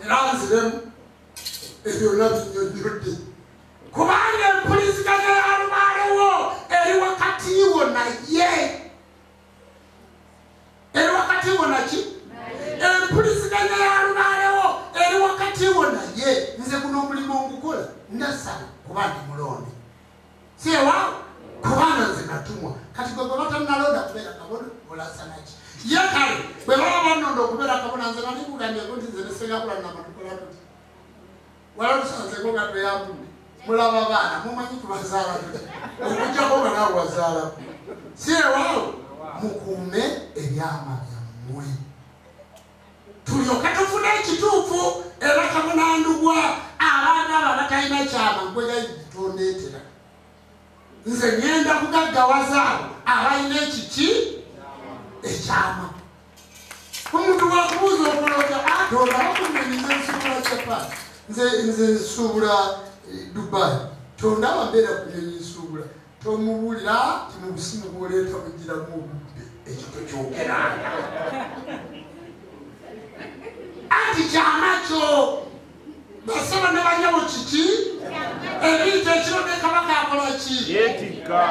era nziremu ebyo nabinyonyodde kubanga empuliziganya ya lubaalewo eri wakati wo naye eri wakati wo naki empuliziganya ya lubaalewo eri wakati wo naye nze guno omulimu ngukola ndasaba kuba ndi mulonde siewaawo kubanga nze natumwa kati gwe gwe batanalonda kubeera kabona olasanaki ye kale bwe baba banonda okubeera kabona nze nanikugambye nti nze nesengakulana matukola tuti wala tusanzeko nga tweyambudde mulaba baana mumanyi tubazaala tuti okujjako nga naawe wazaalaku siewaawo mukuume ebyama byammwe tulyoka tufuna ekituufu era kabonandugwa abantu abo batalina kyama nkwegayitondeetera nze ngenda kugaggawaza abo abalina ekiki ekyama omuntu wakubuuza okulota atola bakumenyiza ensuubula japan nze nsuubula dubai tondaba mbeera kunyonyi nsuubula tomubuulira ti mu busimu bwoleeta bugiramu obudde ekyo tokyogeranga anti kyama kyo basaba ne banyabo kiki ebintu ekiro ne kabaka akola ki yeetikka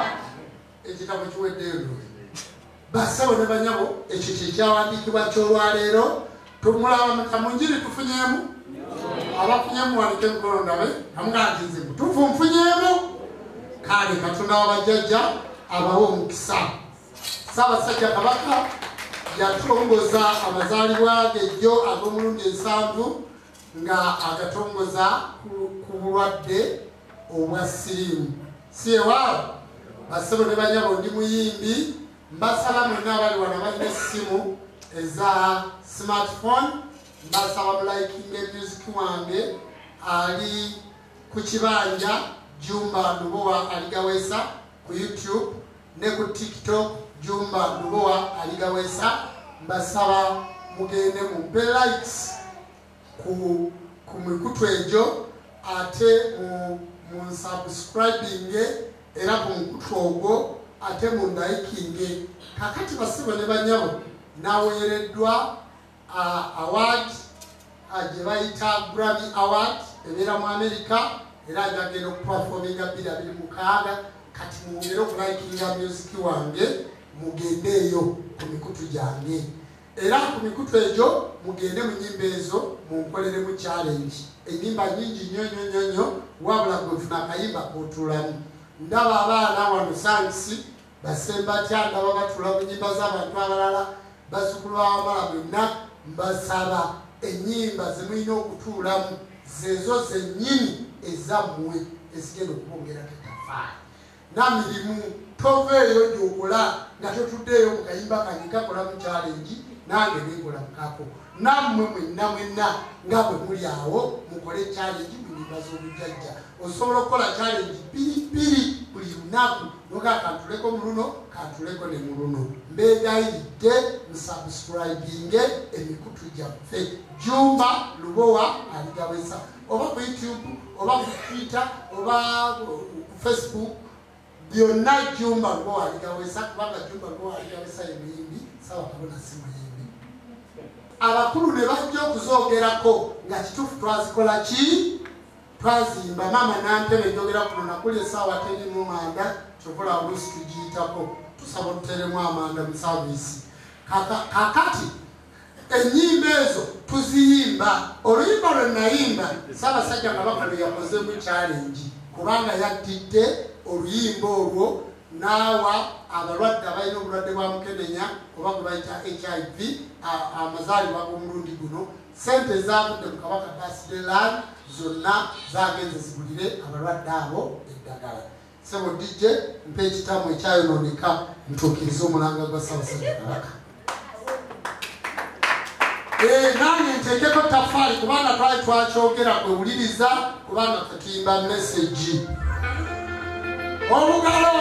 ekitabo kiweddeyo basaba ne banyabo ekyo kyekyawandiikibwa kyolwaleero tumulaba kamunjiri tufunyemu abafunyemu walike emikono ndabe namugaa nti nze mutuufu nfunyemu kale katonda wabajjajja abawo omukisa Ssaabasajja Kabaka yatongoza amazaalibwa gejjo ag'omulundi 7 nga agatongoza ku bulwadde obwa siriimu siewaawo basebo ne banyabo ndi muyimbi mbasaba mwenna abali wano balina essimu eza smartphone mbasaba mulaikinga music wange ali ku kibanja Jumba Ndubowa aligawesa ku YouTube ne ku TikTok Jumba Ndubowa aligawesa mbasaba mugende mumpe likes ku mikutu egyo ate mu subscribing era ku mukutu ogwo ate mu liking kakati basibo ne banyabo naweereddwa award gye bayita Grammy Award ebeera mu America era njagenda okuperforminga 2026 kati mwongere okulikinga music wange mugendeeyo ku mikutu gyange era ku mikutu egyo mugende mu nnyimba ezo munkoleremu challenge. Ennyimba nyingi nnyo wabula gwe funa akayimba k'otuulamu. Ndaba abaana wano Sankisi basembatya ndaba batuula mu nnyimba z'abantu abalala bazzukulu b'abamala bonna mbasaba ennyimba ze mulina okutuulamu zezo zennyini ezammwe ezigenda okubongerako ettaffaali. Namirimu toveeyo gy'okola nga totuddeeyo mu kayimba kange kakola mu challenge nange nekola mukako. Nammwe mwenna nga bwe muli awo mukole challenge mu nnyimba z'obujjajja. Osobola okukola challenge bbiri buli lunaku noga kantuleko mu luno kantuleko ne mu luno. Mbeegayiridde musubscribinge emikutu gyaffe. Jumba Lubowa aligawesa oba ku YouTube oba ku Twitter oba ku Facebook byonna Jumba Lubowa aligawesa kubanga Jumba Lubowa aligawesa emiyimbi sawa kabona si muyimbi. Abakulu ne bajja okuzoogerako nga kituufu twazikola ki? Twazimba mama Nantebe njogera kuno nakuli essaawa terimu manda kyokola oluusi tugiyitako tusaba otuteremu amanda mu saavisi. Kakati ennyimba ezo tuziyimba. Oluyimba lwe nayimba Ssaabasajja Kabaka lwe yakozemu challenge kubanga yattidde oluyimba olwo n'awa abalwadde abalina obulwadde bwa mukenenya oba gwe bayita HIV amazaalibwa g'omulundi guno. Sente ezavudde mu Kabaka Birthday Land zonna zagenze zigulire abalwadde abo eddagala. Sebo DJ mpa ekitamu ekyayonooneka ntuukirize omulanga gwa Ssaabasajja Kabaka. Nange nteekeko ttaffaali kubanga twali twakyogera kwewuliriza kubanga tutuyimba message. Olugalo!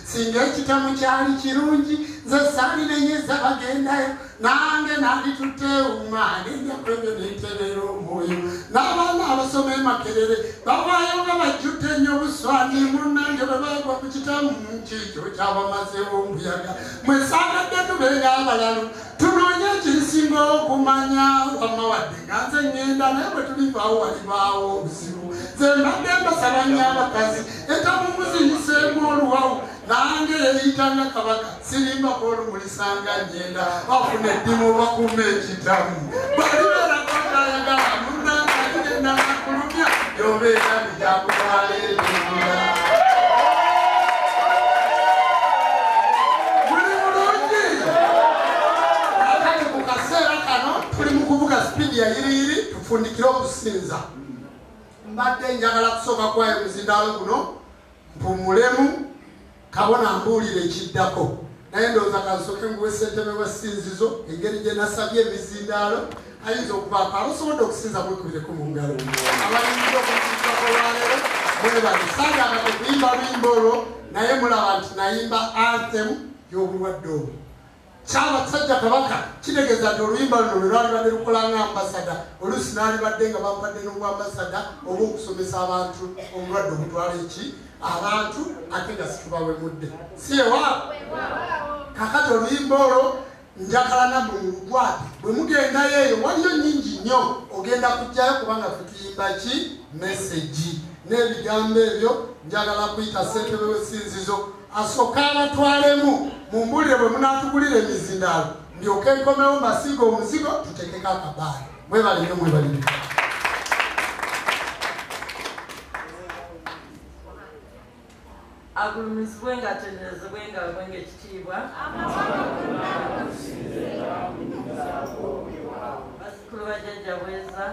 Singa ekitamu kyali kirungi nze saalirenyeza bagendayo nange nali tuteewuma ngenda kwebyo neeterera omwoyo n'abaana abasoma emakerere bavaayo nga bajjudde nnyo obuswani munnange bwe bagwa ku kitamu kikyo kyabamazeewo omuyaga mwesaagadde tubenga abalalu tunoonye ekirisinga okumanya wamma wadde nga nze ngenda naye bwe tulivaawo walivaawo obuzibu nze mbadde mbasaba nnyo abakazi etamu muzinyiseemu oluwawu nange yeyitanga kabaka sirimbako olumulisanga ngenda bafuna eddimu bakuuma ekitamu balibeerakontayagala munanga aligenda nakulumya yobeera bijakutwala ebigula muli bulungi akali ku kaseera kano tuli mu kuvuga sipidi ya yiriyiri tufundikire okusinza mbadde njagala kusooka kwayo muzindaalo guno mpumulemu kabona mbuulire ekiddako naye ndowooza kansooke nguwe ssentebe w'essinzizo engeri gye nasabye emizindaalo ayinza okubaako abasobodde okusinza mwekubireko mu ngalo abayinza okusinzako olwaleero mwebali saagamba tekuyimba luyimba olwo naye mulaba nti nayimba anthem y'obulwadde obwo kyabasajja kabaka kitegeeza nti oluyimba luno lwe lwalibadde lukola nga ambasada oluusi naalibadde nga bampadde n'obwambasada oba okusomesa abantu obulwadde obutwala eki abantu ate nga situbawemudde si ewaabwe kakati oluyimba olwo njagala nammwe mulugwate bwe mugendayo eyo waliyo nyingi nnyo ogenda kujjayo kubanga fe tuyimba ki meseji n'ebigambo ebyo njagala kuyita ssentebe w'essinzizo asooka abatwalemu mumbulire bwe munaatugulira emizindaalo ndyoke nkomewo mbasiiga omuzigo tutekeko akabaali mwebale nnyo mwebalire agulumizibwe nga atenderezebwe nga bwenga ekitiibwa basikulu bajjajja bweza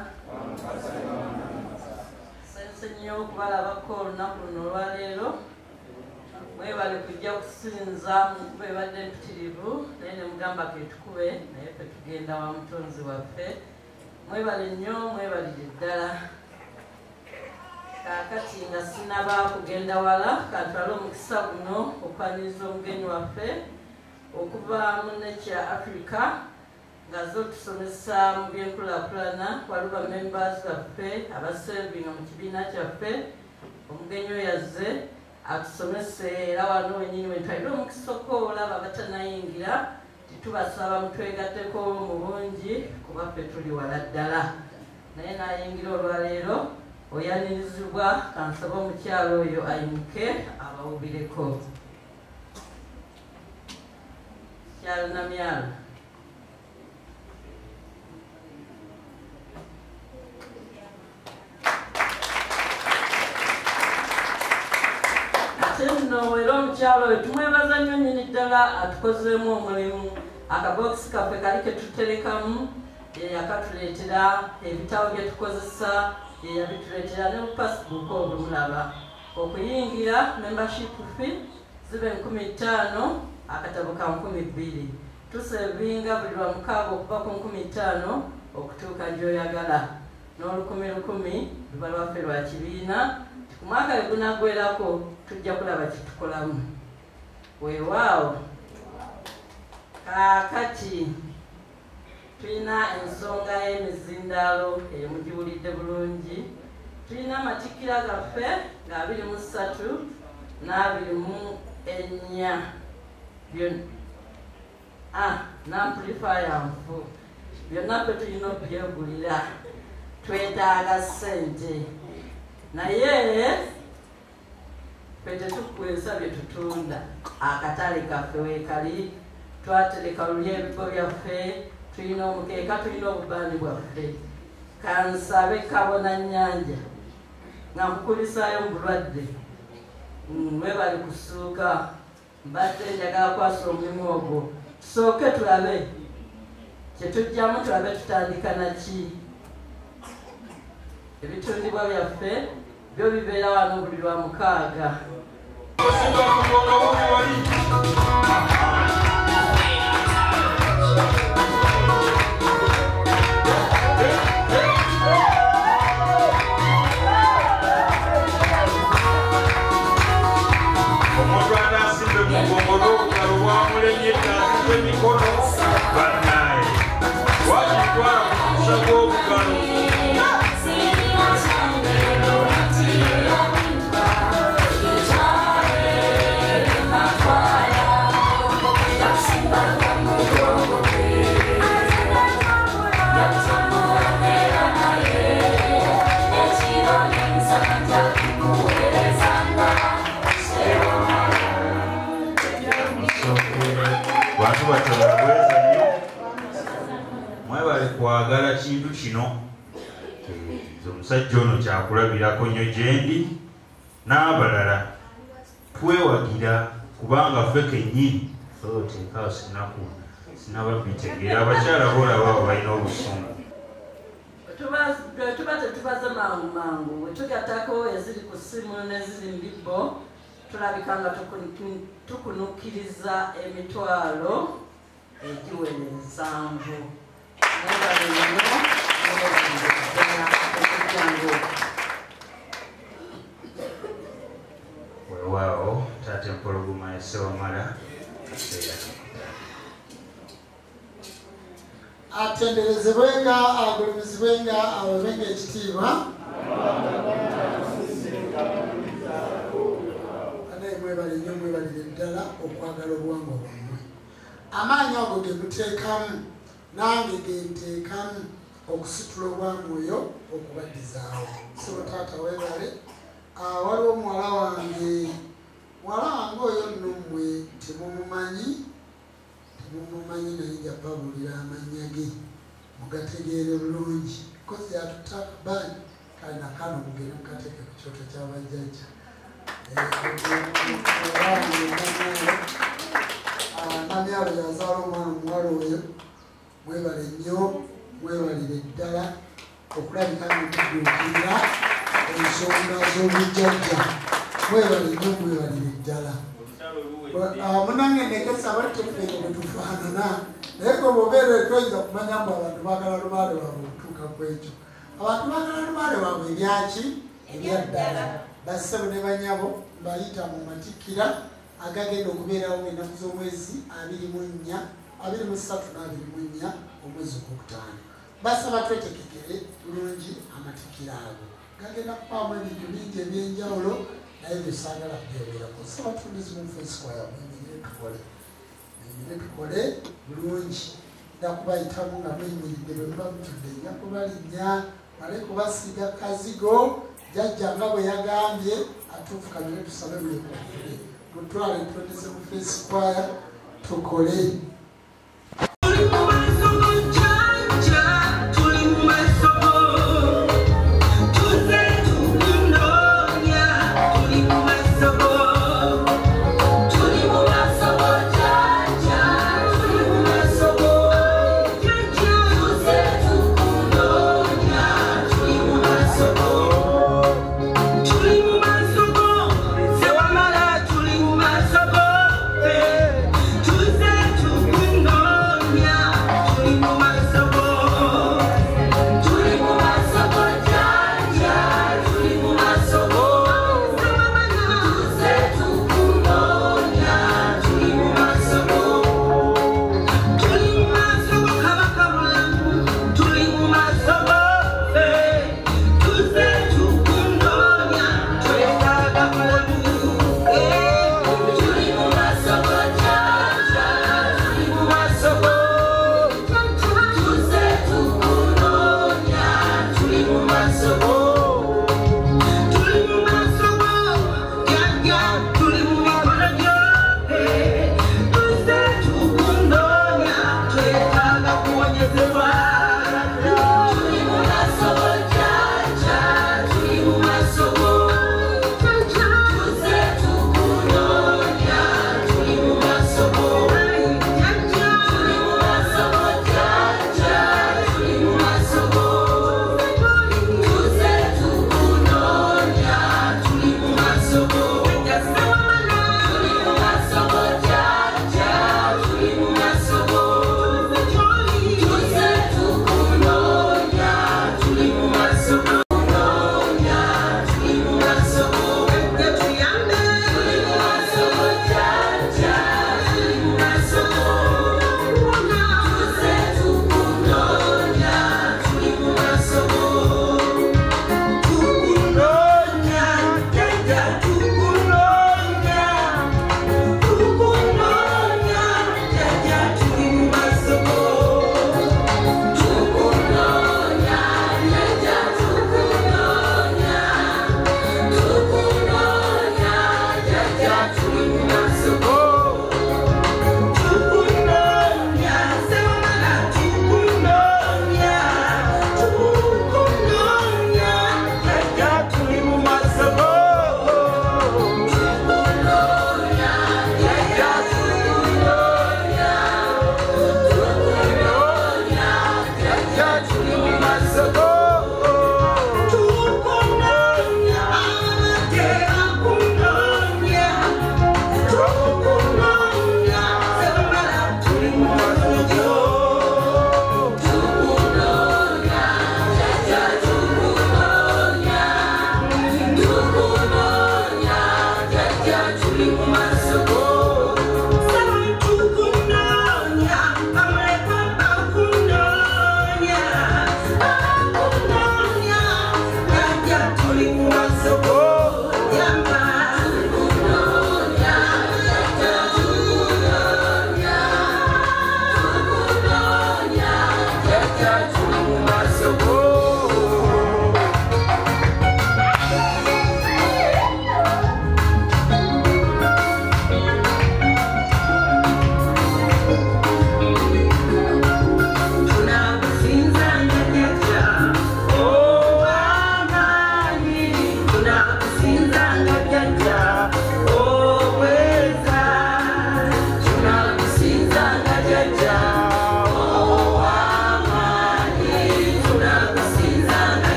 sense nnyo okubalabako olunaku luno olwaleero mwebale kujja kusinza mwebadde mpitirivu naye ne mugamba ketukube naye fe tugenda wa mutonzi waffe mwebale nnyo mwebalire ddala kaakati nga sinaba kugenda wala katwala omukisa guno okwaniriza omugenyi waffe okuva mu Nature Africa nga zo tusomesa mu byenkulaakulana waliwo members baffe abaservinga mu kibiina kyaffe omugenyi oyo yazze atusomese era wano wenyini wetwalire omukisa olaba batanayingira titubasaba mutwegatteko mu bungi kuba ffe tuli wala ddala naye nayingira olwaleero oyanirizibwa kansaba omukyalo oyo ayimuke abawubireko kyalo namyalo nno era omukyalo oyo tumwebaza nnyo nnyini ddala atukozeemu omulimu akabokisi kaffe kali ketuterekamu yeyakatuleetera ebitabo bye tukozesa yeyabituleetera ne mu pasibuuka obumulaba okuyingira membership fee zibe 15 akatabo ka 20 tusevinga buli lwa mukaaga okuva ku 15 okutuuka gy'oyagala n'olukumi luba lwaffe lwa kibiina ku mwaka egunagwerako tujja kulaba kitukolamu weewaawo kaakati tulina ensonga y'emizindaalo eyo mugiwulidde bulungi tulina amatikkira gaffe nga 23 n'24 nampulifayanfu byonna ffe tulina okubyegulira twetaaga ssente naye ffe tetukwesa bye tutunda akatale kaffe weekali twatereka luli ebigo byaffe tulina omukeeka tulina obubaani bwaffe kansabe kabona nnyanja nga nkukulisaayo mu bulwadde mwebali kusuuka mbadde njagala kwasa omulimu ogwo tusooke tulabe kyetujjamu tulabe tutandika naki ebitundibwa byaffe byo bibeera wano buli lwa mukaaga mwebale kwagala kintu kino omusajja ono kyakulabirako nnyo gyendi n'abalala twewagira kubanga ffe kennyini oteekaawo sinababitegeera abakyala boolaba abo balina obusungu tuba tetubaze mangu mangu wetugatako eziri ku ssimu n'eziri mu bibbo tulabika nga tukunukkiriza emitwalo egiwera 7 weewaawo taata empologoma yasewamala atenderezebwenga agulumizibwenga awebenga ekitiibwa anaye mwebale nnyo mwebalire ddala okwagala obuwangwa bwammwe amaanyi ago ge muteekamu nange genteekamu okusitula obwamwoyo okubaddizaawo sibo taata weebale waliwo muwala wange oyo nno mmwe temumumanyi naye jababuulira amannya ge mugategeere bulungi kozi yatutabaani kale nakano mugere mukateeke ku kyoto ky'abajjajja namyalo yazaala omwana omuwala oyo mwebale nnyo mwebalire ddala okulabika nokudduukirira ensonga z'obujjajja mwebale nnyo mwebalire ddala munange negesa batufeeko betufaanana naye gwe bobeera tweyinza kumanya mbu abantu baagala lubaale waabwe okutuuka ku ekyo abantu baagala lubaale waabwe ebyaki ebyaddala bassebo ne banyabo bayita mu matikkira agagenda okubeerawo ennaku z'omwezi 23 omwezi ogwokutaano basaba twetekekere bulungi amatikkira ago gagenda kubaamu ebintu bingi ebyenjawulo naye byesaagala kubeererako saba tourism fesquire mwenyire tukole bulungi nakubayitamu nga mweyimiridde bwe muba mutudde nja kubalinnya male kubasiiga kazigo jajja nga bwe yagambye atuufu kamire tusabe buli mutwale tourism fesquire tukole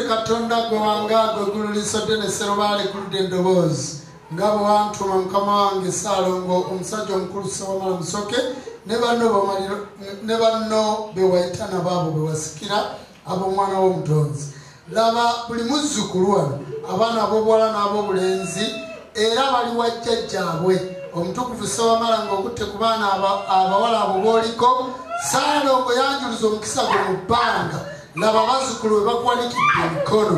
Katonda gwe wanga gwe gululisodde ne Serobale kuludde endoboozi nga bwe wantuma mukama wange Ssaalongo omusajja omukulu Ssewamala Musoke ne banno be wayita nabo abo be wasikira ab'omwana w'omutonzi. Laba buli muzzukulu wano abaana ab'obuwala n'ab'obulenzi era bali wa jjajjaabwe omutukuvu Ssewamala ng'okutte ku baana abawala abo b'oliko. Ssaalongo yanjuluza omukisa gwe mu bbanga. Laba bazzukulu we bakuwanikidde emikono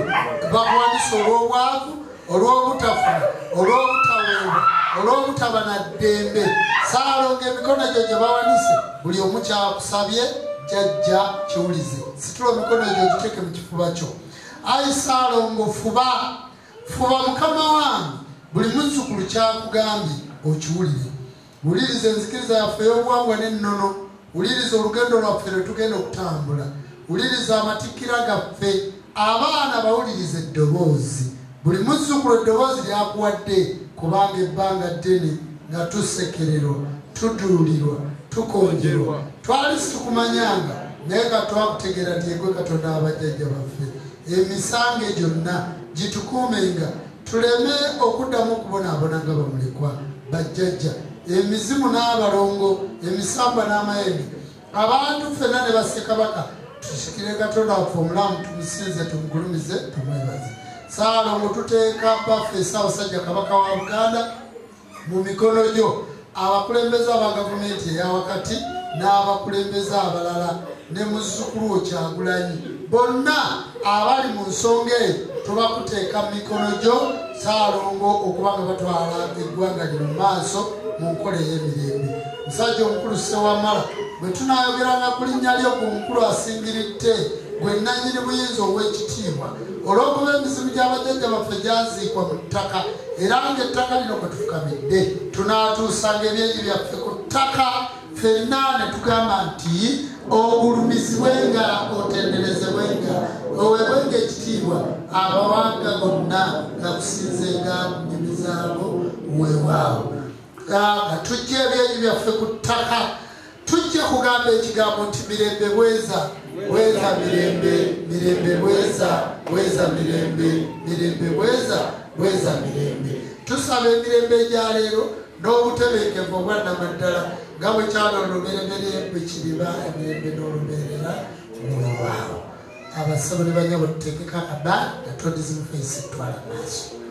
bakuwanise olw'obwavu olw'obutafuna olw'obutaweebwa olw'obutaba na ddembe. Ssaalongo emikono egyo gye bawanise buli omu kyakusabye jjajja kiwulize situla emikono egyo giteeke mu kifuba kyo. Ayi Ssaalongo fuba mukama wange buli muzzukulu kyakugambye okiwulire. Wuliriza enzikiriza yaffe ey'obuwangwa n'ennono. Wuliriza olugendo lwaffe lwe tugenda okutambula. Wuliriza amatikkira gaffe. Abaana bawuliriza eddoboozi. Buli muzzukulu eddoboozi lyakuwadde kubanga ebbanga ddene nga tusekererwa tuduulirwa tukonjerwa twali situkumanyanga naye katwakutegeera nti egwe Katonda abajjajja baffe. Emisango gyonna gitukuumenga tuleme okuddamu okubonaabona nga bamulekwa bajjajja. Emizimu n'abalongo emisamba n'amayembe abantu ffenna ne bassekabaka tusikire Katonda waffe omulamu tumusinze tumugulumize tumwebaze. Ssaalongo tuteeka baffe Ssaabasajja Kabaka wa Buganda mu mikono gyo. Abakulembeze aba gavumenti eyawakati n'abakulembeze abalala ne muzzukulu wo Kyagulanyi bonna abali mu nsonga eyo tubakuteeka mu mikono gyo Ssaalongo okuba nga batwala eggwanga lino mu maaso mu nkola ey'emirembe. Musajja omukulu Ssewamala bwe tunaayogeranga ku linnya lyo ku mukulu asingiridde gwe nannyini buyinza ow'ekitiibwa olw'okuba emizimu gy'abajjajja baffe gyaziikwa mu ttaka era ng'ettaka lino kwe tufukamidde tunaatuusanga ebyenyi byaffe ku ttaka ffenna ne tugamba nti ogulumizibwenga otenderezebwenga oweebwenga ekitiibwa amawanga gonna gakusinzenga ku nnimi zaabo weewaawo. Nga tujja ebyenyi byaffe ku ttaka tujja kugamba ekigambo nti mirembe bweza bweza mirembe mirembe bweza bweza mirembe mirembe bweza bweza mirembe. Tusaba emirembe egya leero n'obutebenkevu obwannamaddala nga bwe kyalolomeremere bwe kiriba emirembe n'olubeerera muwewaawo. Abasawo ne banyabo tuteekeko akaba nga tondizimufe esi tutwala maaso.